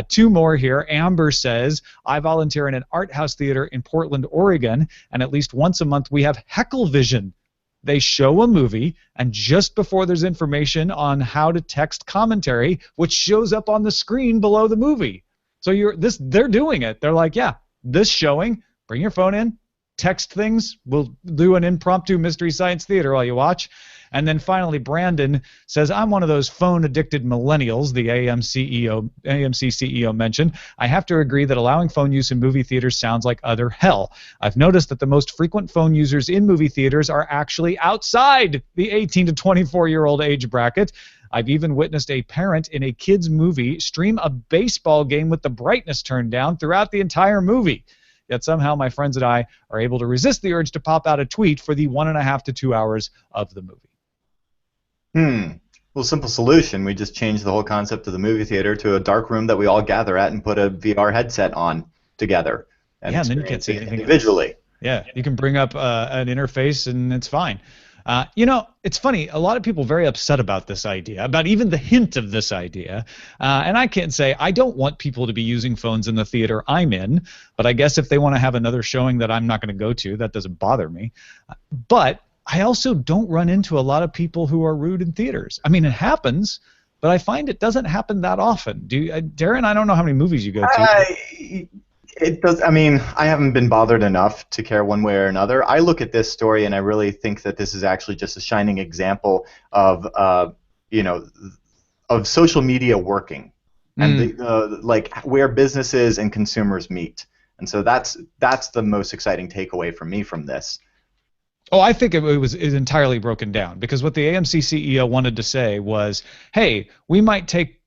Speaker 2: Two more here. Amber says, I volunteer in an art house theater in Portland, Oregon, and at least once a month we have Heckle Vision. They show a movie, and just before there's information on how to text commentary, which shows up on the screen below the movie. So they're doing it. They're like, yeah, this showing, bring your phone in, text things. We'll do an impromptu Mystery Science Theater while you watch. And then finally, Brandon says, I'm one of those phone-addicted millennials the AMC CEO mentioned. I have to agree that allowing phone use in movie theaters sounds like utter hell. I've noticed that the most frequent phone users in movie theaters are actually outside the 18 to 24-year-old age bracket. I've even witnessed a parent in a kid's movie stream a baseball game with the brightness turned down throughout the entire movie. Yet somehow my friends and I are able to resist the urge to pop out a tweet for the 1.5 to 2 hours of the movie.
Speaker 1: Well, simple solution. We just change the whole concept of the movie theater to a dark room that we all gather at and put a VR headset on together.
Speaker 2: And then you can't see anything
Speaker 1: individually.
Speaker 2: Yeah, you can bring up an interface and it's fine. It's funny. A lot of people are very upset about this idea, about even the hint of this idea. And I can't say I don't want people to be using phones in the theater I'm in, but I guess if they want to have another showing that I'm not going to go to, that doesn't bother me. But I also don't run into a lot of people who are rude in theaters. I mean, it happens, but I find it doesn't happen that often. Darren, I don't know how many movies you go to.
Speaker 1: It does. I mean, I haven't been bothered enough to care one way or another. I look at this story and I really think that this is actually just a shining example of, of social media working, and like where businesses and consumers meet. And so that's the most exciting takeaway for me from this.
Speaker 2: Oh, I think it is entirely broken down, because what the AMC CEO wanted to say was, hey, we might take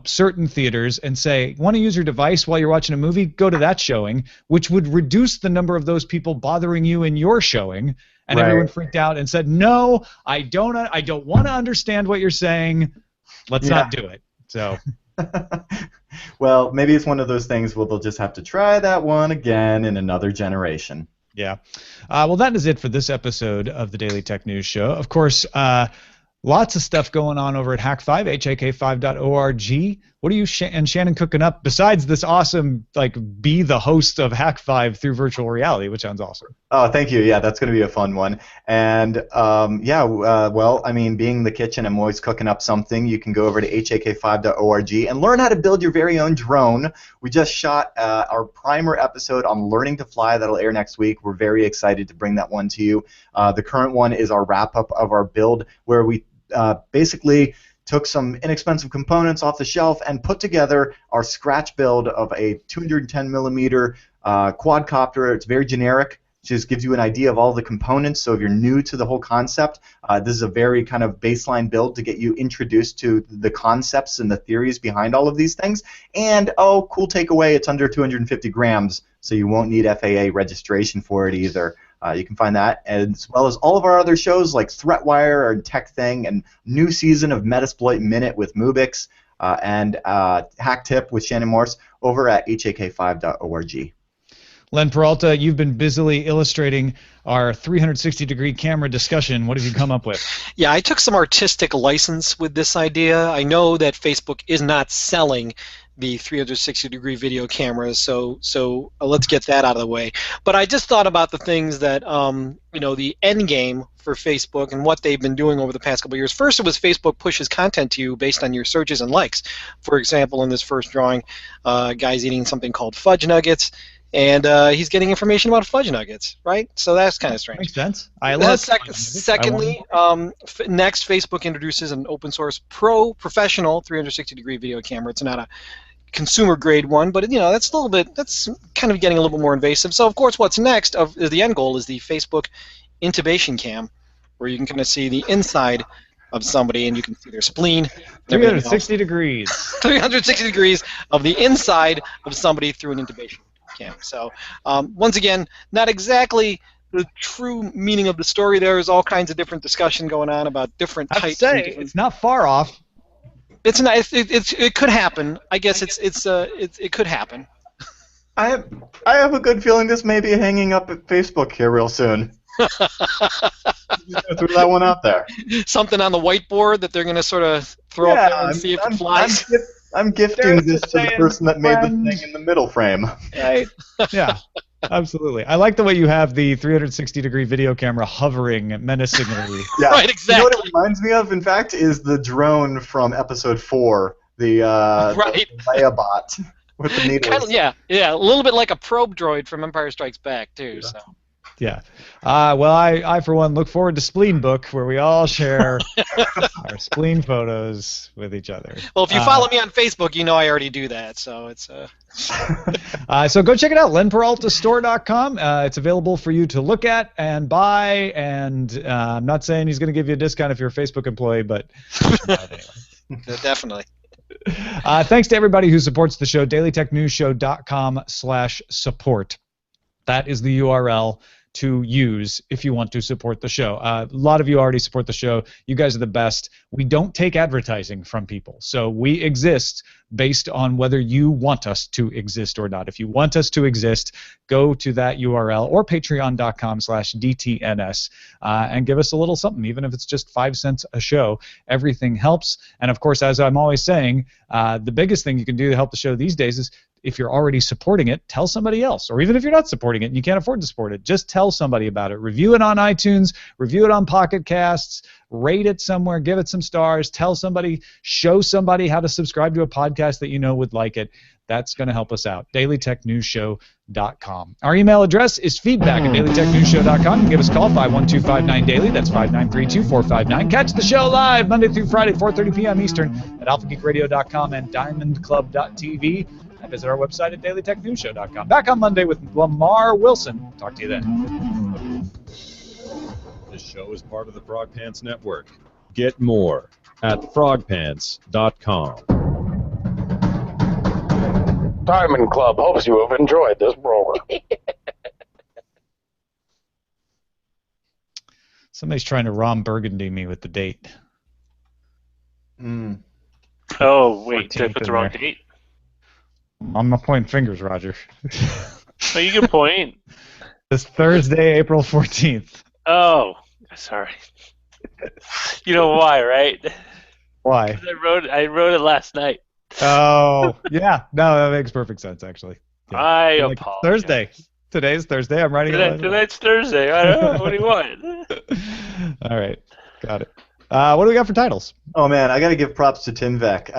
Speaker 2: certain theaters and say, want to use your device while you're watching a movie? Go to that showing, which would reduce the number of those people bothering you in your showing. And everyone freaked out and said, no, I don't want to understand what you're saying. Let's not do it. So.
Speaker 1: Well, maybe it's one of those things where they'll just have to try that one again in another generation.
Speaker 2: Yeah. Well, that is it for this episode of the Daily Tech News Show. Of course, lots of stuff going on over at Hack5, hak5.org. What are you and Shannon cooking up besides this awesome, be the host of Hack5 through virtual reality, which sounds awesome?
Speaker 1: Oh, thank you. Yeah, that's going to be a fun one. And, well, I mean, being the kitchen, I'm always cooking up something. You can go over to hak5.org and learn how to build your very own drone. We just shot our primer episode on learning to fly. That'll air next week. We're very excited to bring that one to you. The current one is our wrap-up of our build, where we basically took some inexpensive components off the shelf and put together our scratch build of a 210 millimeter quadcopter. It's very generic. It just gives you an idea of all the components. So if you're new to the whole concept, this is a very kind of baseline build to get you introduced to the concepts and the theories behind all of these things. And, cool takeaway, it's under 250 grams, so you won't need FAA registration for it either. You can find that, as well as all of our other shows like ThreatWire and Tech Thing, and new season of Metasploit Minute with Mubix, and Hack Tip with Shannon Morse over at hak5.org.
Speaker 2: Len Peralta, you've been busily illustrating our 360-degree camera discussion. What have you come up with?
Speaker 3: Yeah, I took some artistic license with this idea. I know that Facebook is not selling the 360-degree video cameras, so let's get that out of the way. But I just thought about the things that, the end game for Facebook and what they've been doing over the past couple of years. First, it was Facebook pushes content to you based on your searches and likes. For example, in this first drawing, guy's eating something called fudge nuggets, and he's getting information about fudge nuggets, right? So that's kind of strange.
Speaker 2: Makes sense. I love
Speaker 3: Secondly, next, Facebook introduces an open source professional 360-degree video camera. It's not a consumer grade one, but that's kind of getting a little bit more invasive. So of course, what's next is the end goal is the Facebook intubation cam, where you can kind of see the inside of somebody and you can see their spleen.
Speaker 2: 360 degrees.
Speaker 3: 360 degrees of the inside of somebody through an intubation cam. So once again, not exactly the true meaning of the story. There's all kinds of different discussion going on about different types.
Speaker 2: I'd say it's not far off.
Speaker 3: It's not. It could happen. I guess it could happen.
Speaker 1: I have a good feeling this may be hanging up at Facebook here real soon. Throw that one out there.
Speaker 3: Something on the whiteboard that they're going to sort of throw up there and see if it flies.
Speaker 1: I'm gifting this to the person that made the thing in the middle frame.
Speaker 2: Right. Yeah. Absolutely. I like the way you have the 360-degree video camera hovering menacingly.
Speaker 1: Yeah.
Speaker 3: Right, exactly.
Speaker 1: You know what it reminds me of, in fact, is the drone from episode 4, the Leia bot with the needles.
Speaker 3: Yeah, a little bit like a probe droid from Empire Strikes Back, too.
Speaker 1: Yeah.
Speaker 3: So.
Speaker 2: Yeah. Well, I for one look forward to Spleen Book, where we all share our spleen photos with each other.
Speaker 3: Well, if you follow me on Facebook, you know I already do that. So it's.
Speaker 2: So go check it out, lenperaltastore.com. It's available for you to look at and buy. And I'm not saying he's going to give you a discount if you're a Facebook employee, but anyway.
Speaker 3: Definitely.
Speaker 2: Thanks to everybody who supports the show. dailytechnewsshow.com/support. That is the URL to use if you want to support the show. A lot of you already support the show. You guys are the best. We don't take advertising from people. So we exist based on whether you want us to exist or not. If you want us to exist, go to that URL or patreon.com/DTNS and give us a little something, even if it's just 5 cents a show. Everything helps. And of course, as I'm always saying, the biggest thing you can do to help the show these days is if you're already supporting it, tell somebody else. Or even if you're not supporting it and you can't afford to support it, just tell somebody about it. Review it on iTunes, review it on Pocket Casts, rate it somewhere, give it some stars, tell somebody, show somebody how to subscribe to a podcast that you know would like it. That's going to help us out. dailytechnewsshow.com. Our email address is feedback@dailytechnewsshow.com. You can give us a call, 512-59-DAILY. That's 593-2459. Catch the show live Monday through Friday, 4:30 p.m. Eastern at alphageekradio.com and diamondclub.tv. And visit our website at dailytechnewsshow.com. Back on Monday with Lamar Wilson. Talk to you then.
Speaker 6: This show is part of the Frog Pants Network. Get more at frogpants.com.
Speaker 7: Diamond Club hopes you have enjoyed this program.
Speaker 2: Somebody's trying to Ron Burgundy me with the date.
Speaker 4: Oh, wait, did I put the wrong date?
Speaker 2: I'm not pointing fingers, Roger.
Speaker 4: Oh, you can point.
Speaker 2: It's Thursday, April 14th.
Speaker 4: Oh, sorry. You know why, right?
Speaker 2: Why?
Speaker 4: 'Cause I wrote it last night.
Speaker 2: Oh, yeah. No, that makes perfect sense, actually. Yeah.
Speaker 4: I apologize.
Speaker 2: Thursday. Today's Thursday. I'm writing it.
Speaker 4: Tonight's Thursday. I don't know. What do you want?
Speaker 2: All right. Got it. What do we got for titles?
Speaker 1: Oh, man, I got to give props to Tinvec.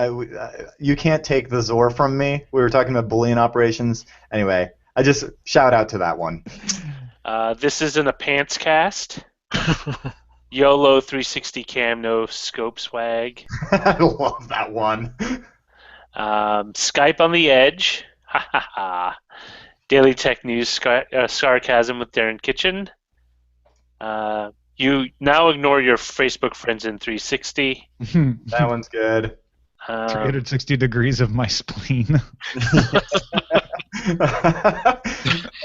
Speaker 1: You can't take the Zor from me. We were talking about Boolean operations. Anyway, I just shout out to that one.
Speaker 4: This isn't a pants cast. YOLO 360 cam, no scope swag.
Speaker 1: I love that one.
Speaker 4: Skype on the edge. Ha ha ha. Daily Tech News sarcasm with Darren Kitchen. You now ignore your Facebook friends in 360.
Speaker 1: That one's good.
Speaker 2: 360 degrees of my spleen.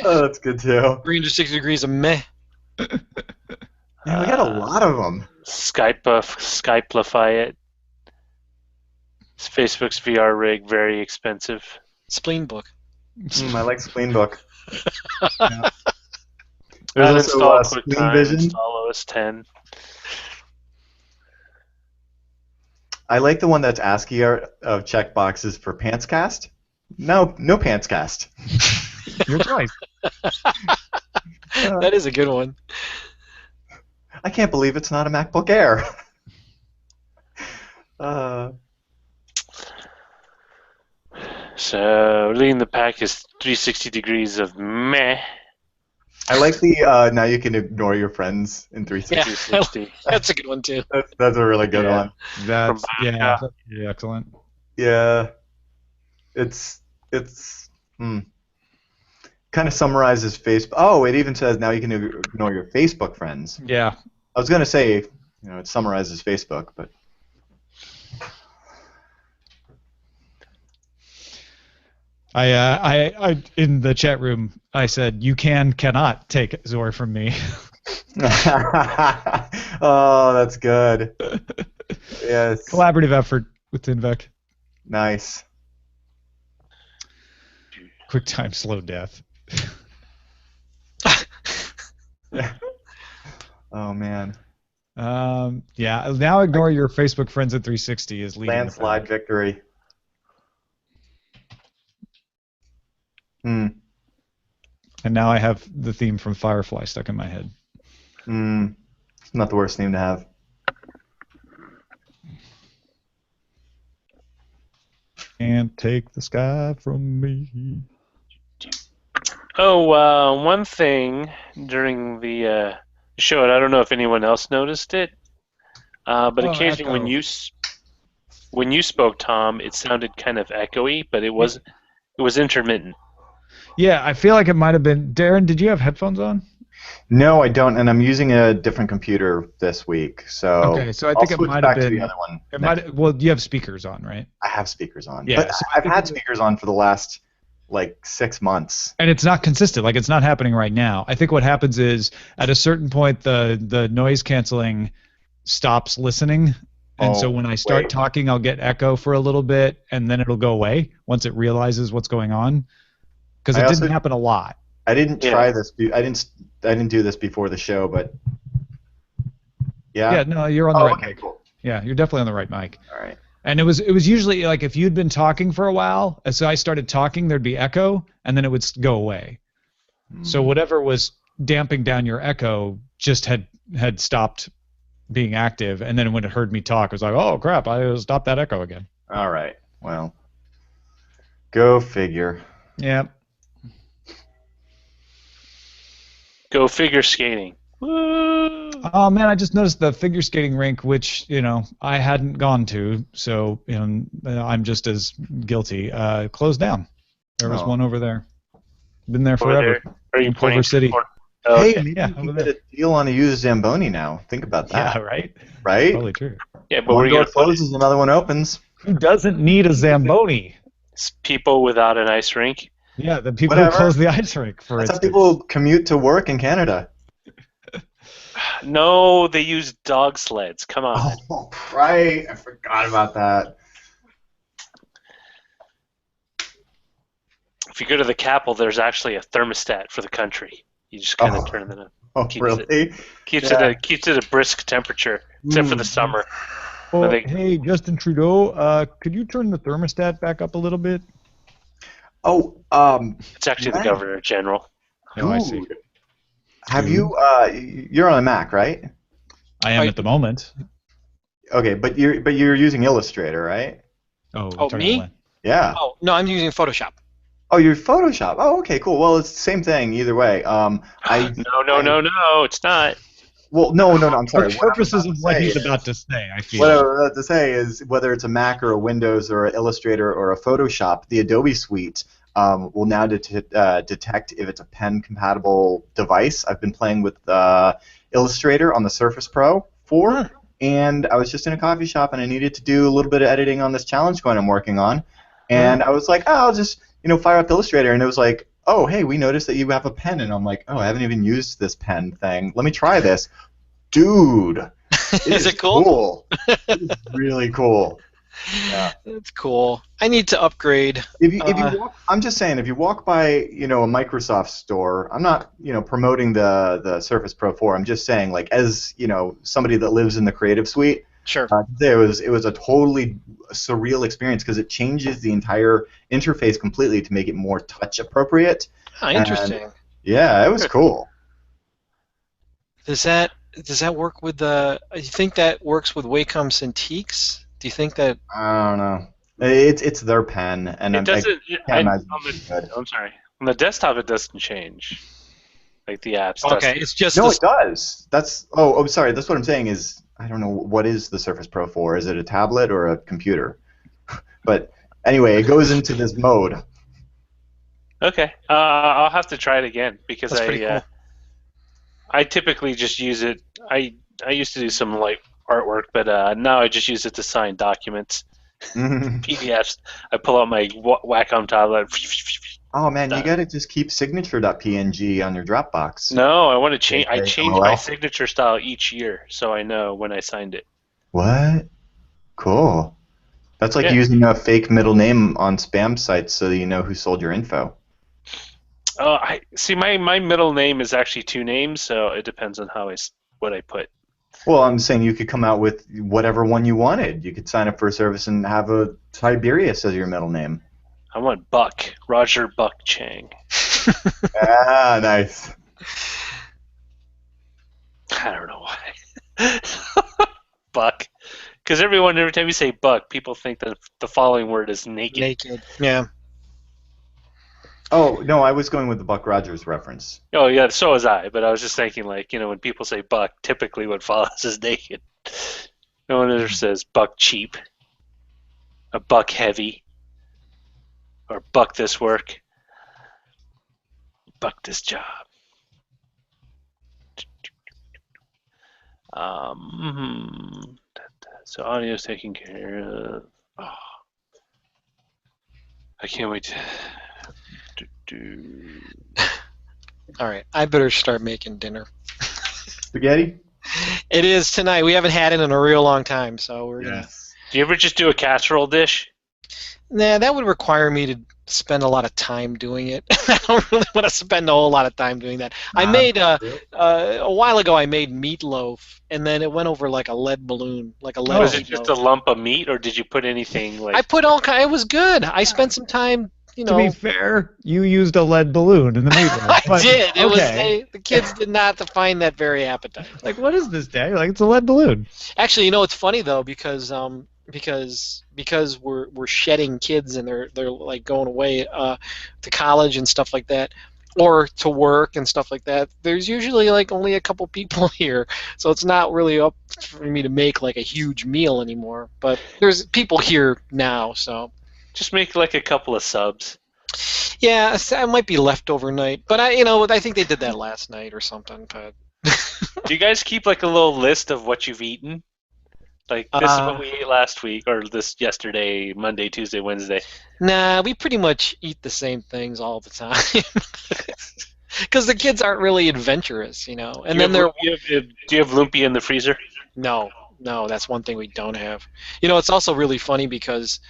Speaker 1: Oh, that's good too.
Speaker 3: 360 degrees of meh.
Speaker 1: Yeah, we got a lot of them.
Speaker 4: Skypeify it. Facebook's VR rig, very expensive.
Speaker 3: Spleen Book.
Speaker 1: I like Spleen Book.
Speaker 2: Yeah.
Speaker 1: There's
Speaker 4: install
Speaker 1: also
Speaker 4: QuickTime,
Speaker 1: Vision.
Speaker 4: install OS 10.
Speaker 1: I like the one that's ASCII art of checkboxes for Pantscast. No Pantscast.
Speaker 2: Your choice.
Speaker 3: That is a good one.
Speaker 1: I can't believe it's not a MacBook Air.
Speaker 4: So leading the pack is 360 degrees of meh.
Speaker 1: I like the now you can ignore your friends in 360.
Speaker 3: Yeah, that's a good one too.
Speaker 1: That's a really good one.
Speaker 2: That's excellent.
Speaker 1: Yeah, it's kind of summarizes Facebook. Oh, it even says now you can ignore your Facebook friends.
Speaker 2: Yeah.
Speaker 1: I was gonna say, it summarizes Facebook, but.
Speaker 2: I in the chat room I said you cannot take Zor from me.
Speaker 1: Oh, that's good. Yes.
Speaker 2: Collaborative effort with Tinvec.
Speaker 1: Nice.
Speaker 2: QuickTime slow death.
Speaker 1: Oh man.
Speaker 2: Yeah. Now ignore your Facebook friends at 360 is leading.
Speaker 1: Landslide victory.
Speaker 2: And now I have the theme from Firefly stuck in my head.
Speaker 1: It's not the worst theme to have.
Speaker 2: Can't take the sky from me.
Speaker 4: Oh, one thing during the show, and I don't know if anyone else noticed it, but occasionally when you spoke, Tom, it sounded kind of echoey, but it was intermittent.
Speaker 2: Yeah, I feel like it might have been. Darren, did you have headphones on?
Speaker 1: No, I don't, and I'm using a different computer this week, so
Speaker 2: okay. So I think
Speaker 1: I'll
Speaker 2: it might
Speaker 1: back
Speaker 2: have been.
Speaker 1: To the other one
Speaker 2: it might. Well, you have speakers on, right?
Speaker 1: I have speakers on.
Speaker 2: Yeah,
Speaker 1: but
Speaker 2: so
Speaker 1: I've had speakers on for the last like 6 months.
Speaker 2: And it's not consistent. Like, it's not happening right now. I think what happens is at a certain point the noise canceling stops listening. And so when I start talking, I'll get echo for a little bit, and then it'll go away once it realizes what's going on. Because it didn't happen a lot.
Speaker 1: I didn't try this. I didn't do this before the show, but yeah.
Speaker 2: Yeah, no, you're on the right mic.
Speaker 1: Cool.
Speaker 2: Yeah, you're definitely on the right mic.
Speaker 1: All right.
Speaker 2: And it was usually like if you'd been talking for a while, as I started talking, there'd be echo, and then it would go away. So whatever was damping down your echo just had stopped being active, and then when it heard me talk, it was like, oh crap, I stopped that echo again.
Speaker 1: All right. Well, go figure.
Speaker 2: Yeah.
Speaker 4: Go figure skating. Woo!
Speaker 2: Oh man, I just noticed the figure skating rink, which I hadn't gone to, so I'm just as guilty. Closed down. There was one over there. Been there forever.
Speaker 4: Are you pointing
Speaker 2: Culver City?
Speaker 1: Hey, maybe you get a deal on a used Zamboni now. Think about that.
Speaker 2: Yeah, right.
Speaker 1: Right?
Speaker 2: Probably true.
Speaker 4: Yeah, but
Speaker 1: one door closes, another one opens.
Speaker 2: Who doesn't need a Zamboni?
Speaker 4: It's people without an ice rink.
Speaker 2: Yeah, the people who close the ice rink for
Speaker 1: That's how people commute to work in Canada.
Speaker 4: No, they use dog sleds. Come on.
Speaker 1: Oh, right. I forgot about that.
Speaker 4: If you go to the Capitol, there's actually a thermostat for the country. You just kind of turn it on.
Speaker 1: Oh, really?
Speaker 4: Keeps it a brisk temperature, except for the summer.
Speaker 2: Oh, hey, Justin Trudeau, could you turn the thermostat back up a little bit?
Speaker 1: Oh,
Speaker 4: it's actually the Governor General.
Speaker 2: Oh, I see.
Speaker 1: Have you? You're on a Mac, right?
Speaker 2: I am at the moment.
Speaker 1: Okay, but you're using Illustrator, right?
Speaker 2: Oh,
Speaker 3: me?
Speaker 1: Yeah.
Speaker 3: Oh no, I'm using Photoshop.
Speaker 1: Oh, you're Photoshop. Oh, okay, cool. Well, it's the same thing either way.
Speaker 4: No, it's not.
Speaker 1: Well, no. I'm sorry.
Speaker 2: For purposes of what he's about to say, I feel.
Speaker 1: What I was about to say is whether it's a Mac or a Windows or an Illustrator or a Photoshop, the Adobe Suite will now detect if it's a pen-compatible device. I've been playing with Illustrator on the Surface Pro 4, and I was just in a coffee shop and I needed to do a little bit of editing on this challenge coin I'm working on, and I was like, I'll just fire up Illustrator, and it was like, oh, hey, we noticed that you have a pen, and I'm like, oh, I haven't even used this pen thing. Let me try this. Dude,
Speaker 3: is it cool?
Speaker 1: It's really cool. Yeah.
Speaker 3: That's cool. I need to upgrade.
Speaker 1: If you walk, I'm just saying, if you walk by, a Microsoft store, I'm not, promoting the Surface Pro 4. I'm just saying, like, as, somebody that lives in the Creative Suite,
Speaker 3: sure.
Speaker 1: It was a totally surreal experience because it changes the entire interface completely to make it more touch appropriate.
Speaker 3: Ah, interesting.
Speaker 1: And, yeah, it was cool.
Speaker 3: Does that work with the? You think that works with Wacom Cintiqs? Do you think that?
Speaker 1: I don't know. It's their pen, and
Speaker 4: it doesn't. I'm sorry. On the desktop, it doesn't change. Like the apps.
Speaker 3: Okay, it's just.
Speaker 1: No, it does. That's. Oh, sorry. That's what I'm saying is. I don't know what is the Surface Pro 4. Is it a tablet or a computer? But anyway, it goes into this mode.
Speaker 4: Okay, I'll have to try it again because
Speaker 3: That's pretty cool.
Speaker 4: I typically just use it. I used to do some like artwork, but now I just use it to sign documents, PDFs. I pull out my Wacom tablet.
Speaker 1: Oh man, you gotta just keep signature.png on your Dropbox.
Speaker 4: No, I want to change. I change my signature style each year, so I know when I signed it.
Speaker 1: What? Cool. That's like using a fake middle name on spam sites so that you know who sold your info.
Speaker 4: Oh, I see. My middle name is actually 2 names, so it depends on what I put.
Speaker 1: Well, I'm saying you could come out with whatever one you wanted. You could sign up for a service and have a Tiberius as your middle name.
Speaker 4: I want Buck. Roger Buck Chang.
Speaker 1: Ah, nice.
Speaker 4: I don't know why. Buck. Because every time you say Buck, people think that the following word is naked.
Speaker 3: Naked. Yeah.
Speaker 1: Oh, no, I was going with the Buck Rogers reference.
Speaker 4: Oh, yeah, so was I. But I was just thinking, like, when people say buck, typically what follows is naked. No one ever says buck cheap, a buck heavy, or buck this work, buck this job. So audio's taken care of. Oh, I can't wait to.
Speaker 3: All right, I better start making dinner.
Speaker 1: Spaghetti?
Speaker 3: It is tonight. We haven't had it in a real long time, so we're gonna.
Speaker 4: Do you ever just do a casserole dish?
Speaker 3: Nah, that would require me to spend a lot of time doing it. I don't really want to spend a whole lot of time doing that. I made a while ago. I made meatloaf, and then it went over like a lead balloon, like a lead.
Speaker 4: Was it just a lump of meat, or did you put anything like?
Speaker 3: I put all kind. It was good. I spent some time.
Speaker 2: To be fair, you used a lead balloon in the meatloaf.
Speaker 3: I did. It was the kids did not find that very appetizing.
Speaker 2: Like, what is this, Dad? Like, it's a lead balloon.
Speaker 3: Actually, it's funny though because we're shedding kids and they're like going away to college and stuff like that, or to work and stuff like that. There's usually like only a couple people here, so it's not really up for me to make like a huge meal anymore. But there's people here now, so.
Speaker 4: Just make like a couple of subs.
Speaker 3: Yeah, it might be left overnight, but I think they did that last night or something. But
Speaker 4: do you guys keep like a little list of what you've eaten? Like this is what we ate last week, or this yesterday, Monday, Tuesday, Wednesday.
Speaker 3: Nah, we pretty much eat the same things all the time. Because the kids aren't really adventurous, And then they're.
Speaker 4: Do you have lumpia in the freezer?
Speaker 3: No, that's one thing we don't have. It's also really funny because.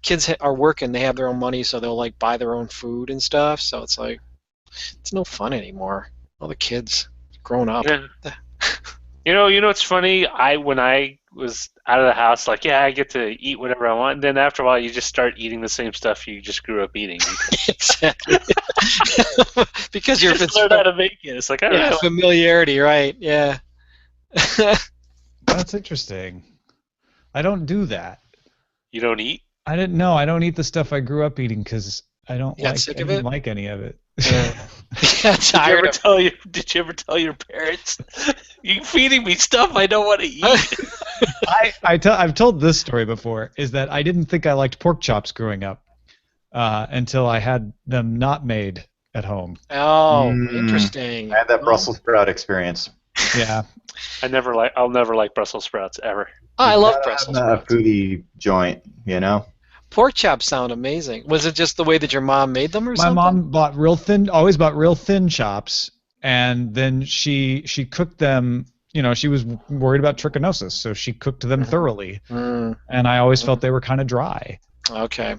Speaker 3: Kids are working; they have their own money, so they'll like buy their own food and stuff. So it's like, it's no fun anymore. All the kids grown up.
Speaker 4: Yeah. It's funny. When I was out of the house, like, I get to eat whatever I want. And then after a while, you just start eating the same stuff you just grew up eating.
Speaker 3: Exactly. Because you're
Speaker 4: just learn how to make it. It's like,
Speaker 3: familiarity, right? Yeah.
Speaker 2: That's interesting. I don't do that.
Speaker 4: You don't eat?
Speaker 2: I didn't know. I don't eat the stuff I grew up eating because I don't like any of it.
Speaker 4: Did you ever tell your parents, you're feeding me stuff I don't want to eat?
Speaker 2: I've told this story before, is that I didn't think I liked pork chops growing up until I had them not made at home.
Speaker 3: Oh, interesting.
Speaker 1: I had that Brussels sprout experience.
Speaker 2: Yeah.
Speaker 4: I'll never like Brussels sprouts ever.
Speaker 3: Oh, I love Brussels sprouts.
Speaker 1: A foodie joint,
Speaker 3: Pork chops sound amazing. Was it just the way that your mom made them, or something?
Speaker 2: My mom always bought real thin chops, and then she cooked them. She was worried about trichinosis, so she cooked them thoroughly. And I always felt they were kind of dry.
Speaker 3: Okay.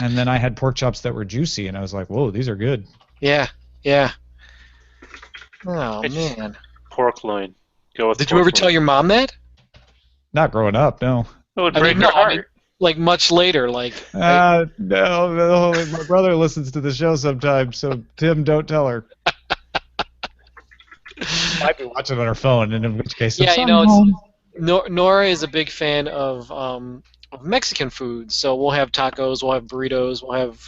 Speaker 2: And then I had pork chops that were juicy, and I was like, "Whoa, these are good."
Speaker 3: Yeah. Oh man.
Speaker 4: Pork loin.
Speaker 3: Did you ever tell your mom that?
Speaker 2: Not growing up, no.
Speaker 4: It would break her heart.
Speaker 3: Like much later, like.
Speaker 2: No, my brother listens to the show sometimes, so Tim, don't tell her. Might be watching on her phone, and in which case,
Speaker 3: Nora is a big fan of Mexican food, so we'll have tacos, we'll have burritos, we'll have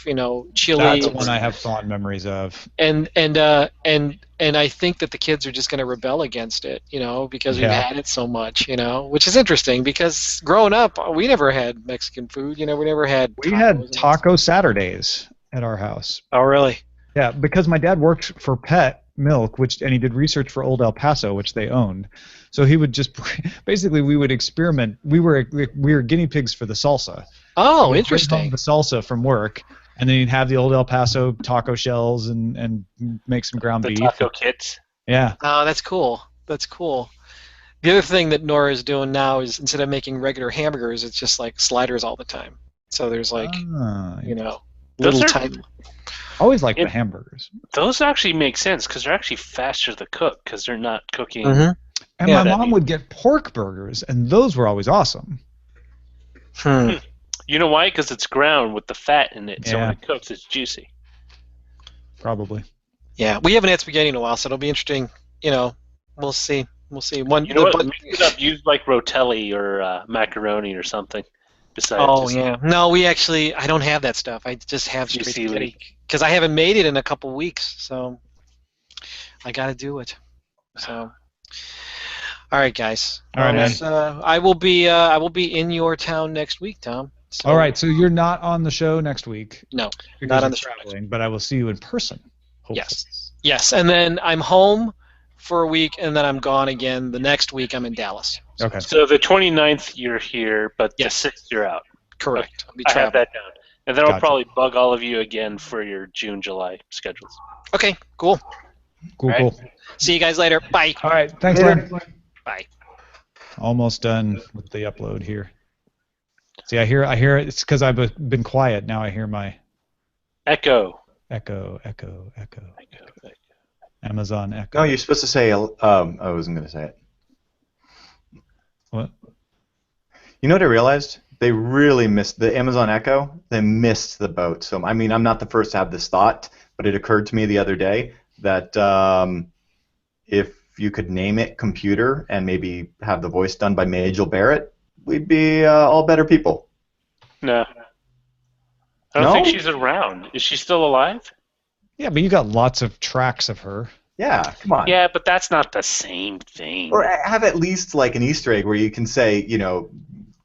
Speaker 3: chili.
Speaker 2: That's one I have fond memories of.
Speaker 3: And I think that the kids are just going to rebel against it, because we've had it so much, which is interesting because growing up we never had Mexican food, we never had.
Speaker 2: We had taco Saturdays at our house.
Speaker 3: Oh, really?
Speaker 2: Yeah, because my dad worked for Pet Milk, and he did research for Old El Paso, which they owned. So he would just basically we would experiment. We were guinea pigs for the salsa.
Speaker 3: Oh, interesting.
Speaker 2: The salsa from work, and then you'd have the Old El Paso taco shells and make some ground beef.
Speaker 4: The taco kits.
Speaker 2: Yeah.
Speaker 3: Oh, that's cool. That's cool. The other thing that Nora is doing now is instead of making regular hamburgers, it's just like sliders all the time. So there's like, little tiny.
Speaker 2: Always like the hamburgers.
Speaker 4: Those actually make sense because they're actually faster to cook because they're not cooking.
Speaker 3: Mm-hmm.
Speaker 2: And my mom would get pork burgers, and those were always awesome.
Speaker 4: You know why? Because it's ground with the fat in it, so when it cooks, it's juicy.
Speaker 2: Probably.
Speaker 3: Yeah, we haven't had spaghetti in a while, so it'll be interesting. We'll see. We'll see.
Speaker 4: Mix it up. Use like rotelli or macaroni or something. Besides
Speaker 3: No, I don't have that stuff. I just have straight spaghetti because I haven't made it in a couple weeks, so I got to do it. So, all right, guys.
Speaker 2: All right, man.
Speaker 3: I will be in your town next week, Tom. So,
Speaker 2: all right, so you're not on the show next week.
Speaker 3: No,
Speaker 2: not
Speaker 3: on the show.
Speaker 2: But I will see you in person. Hopefully.
Speaker 3: Yes, and then I'm home for a week, and then I'm gone again. The next week I'm in Dallas.
Speaker 2: Okay.
Speaker 4: So the 29th you're here, but the 6th you're out.
Speaker 3: Correct.
Speaker 4: Okay. I have that down. And then I'll probably bug all of you again for your June, July schedules.
Speaker 3: Okay, cool.
Speaker 2: Cool.
Speaker 3: See you guys later. Bye.
Speaker 2: All right, thanks, Dan.
Speaker 3: Bye.
Speaker 2: Almost done with the upload here. See, I hear it. It's because I've been quiet. Now I hear my
Speaker 4: echo.
Speaker 2: Amazon Echo.
Speaker 1: No, you're supposed to say. I wasn't going to say it.
Speaker 2: What?
Speaker 1: You know what I realized? They really missed the Amazon Echo. They missed the boat. So I mean, I'm not the first to have this thought, but it occurred to me the other day that if you could name it computer and maybe have the voice done by Majel Barrett, we'd be all better people.
Speaker 4: No. I don't think she's around. Is she still alive?
Speaker 2: Yeah, but you got lots of tracks of her.
Speaker 1: Yeah, come on.
Speaker 4: Yeah, but that's not the same thing.
Speaker 1: Or have at least like an Easter egg where you can say, you know,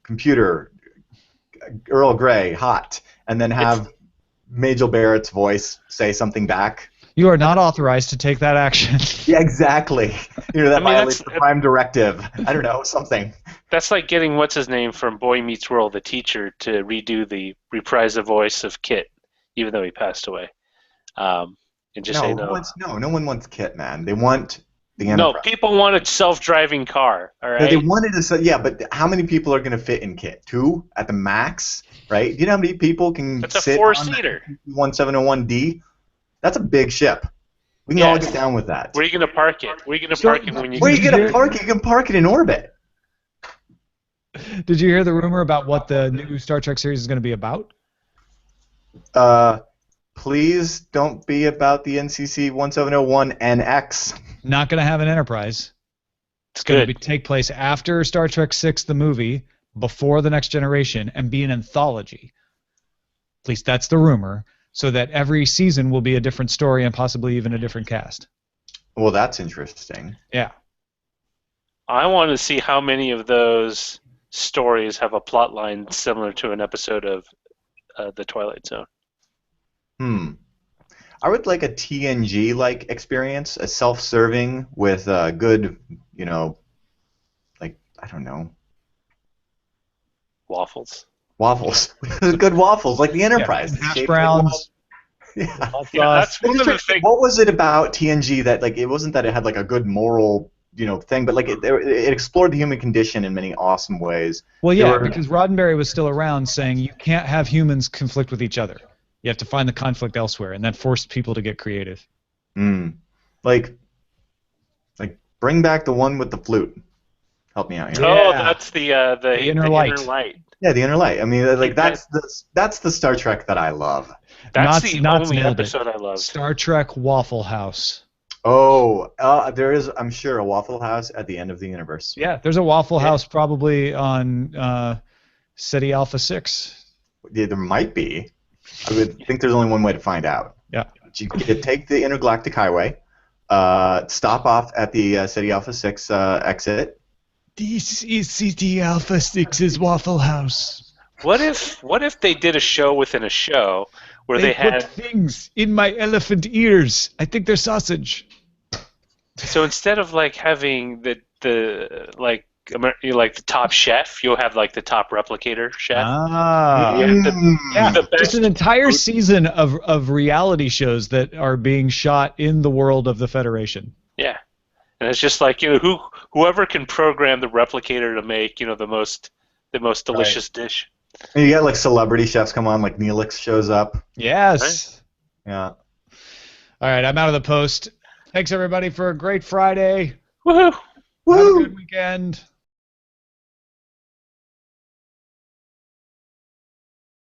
Speaker 1: computer, Earl Grey, hot, and then have Majel Barrett's voice say something back.
Speaker 2: You are not authorized to take that action.
Speaker 1: Yeah, exactly. You know, that violates the Prime Directive. I don't know, something.
Speaker 4: That's like getting what's-his-name from Boy Meets World, the teacher, to redo the reprise the voice of Kit, even though he passed away. And just say no.
Speaker 1: No one wants Kit, man. They want the Enterprise.
Speaker 4: No, people want a self-driving car, all right?
Speaker 1: No, they wanted to, yeah, but how many people are going to fit in Kit? 2 at the max, right? Do you know how many people can sit on the 1701D? That's a big ship. We can all get down with that.
Speaker 4: Where are you going to park it? Where are you going to park it when you?
Speaker 1: Where are you going to park it? You can park it in orbit.
Speaker 2: Did you hear the rumor about what the new Star Trek series is going to be about?
Speaker 1: Please don't be about the NCC 1701NX.
Speaker 2: Not going to have an Enterprise. It's going to take place after Star Trek VI, the movie, before The Next Generation, and be an anthology. At least that's the rumor. So that every season will be a different story and possibly even a different cast.
Speaker 1: Well, that's interesting.
Speaker 2: Yeah.
Speaker 4: I want to see how many of those stories have a plot line similar to an episode of The Twilight Zone.
Speaker 1: I would like a TNG-like experience, a self-serving with good, you know, like, I don't know.
Speaker 4: Waffles.
Speaker 1: Good waffles, like the Enterprise.
Speaker 2: Yeah, hash browns.
Speaker 1: Yeah.
Speaker 4: That's one of the things.
Speaker 1: What was it about TNG that, like, it wasn't that it had like a good moral, you know, thing, but like it explored the human condition in many awesome ways.
Speaker 2: Well, yeah, because Roddenberry was still around saying you can't have humans conflict with each other. You have to find the conflict elsewhere, and that forced people to get creative.
Speaker 1: Like bring back the one with the flute. Help me out here.
Speaker 4: Oh, that's the
Speaker 2: inner light.
Speaker 1: Yeah, the inner light. I mean, like that's the Star Trek that I love.
Speaker 4: That's the only episode I love.
Speaker 2: Star Trek Waffle House.
Speaker 1: Oh, there is, I'm sure, a Waffle House at the end of the universe.
Speaker 2: Yeah, there's a Waffle House probably on Ceti Alpha 6.
Speaker 1: Yeah, there might be. I would think there's only one way to find out.
Speaker 2: Yeah.
Speaker 1: You could take the Intergalactic Highway, stop off at the Ceti Alpha 6 exit.
Speaker 2: This is Ceti Alpha 6's Waffle House.
Speaker 4: What if they did a show within a show where they had
Speaker 2: put things in my elephant ears? I think they're sausage.
Speaker 4: So instead of like having the top chef, you'll have like the top replicator chef.
Speaker 2: Just an entire season of reality shows that are being shot in the world of the Federation.
Speaker 4: Yeah. And it's just like, you know, whoever can program the replicator to make, you know, the most delicious dish.
Speaker 1: And you got like celebrity chefs come on, like Neelix shows up.
Speaker 2: Yes.
Speaker 1: Right? Yeah.
Speaker 2: All right, I'm out of the post. Thanks everybody for a great Friday.
Speaker 4: Woohoo!
Speaker 2: Have a good weekend.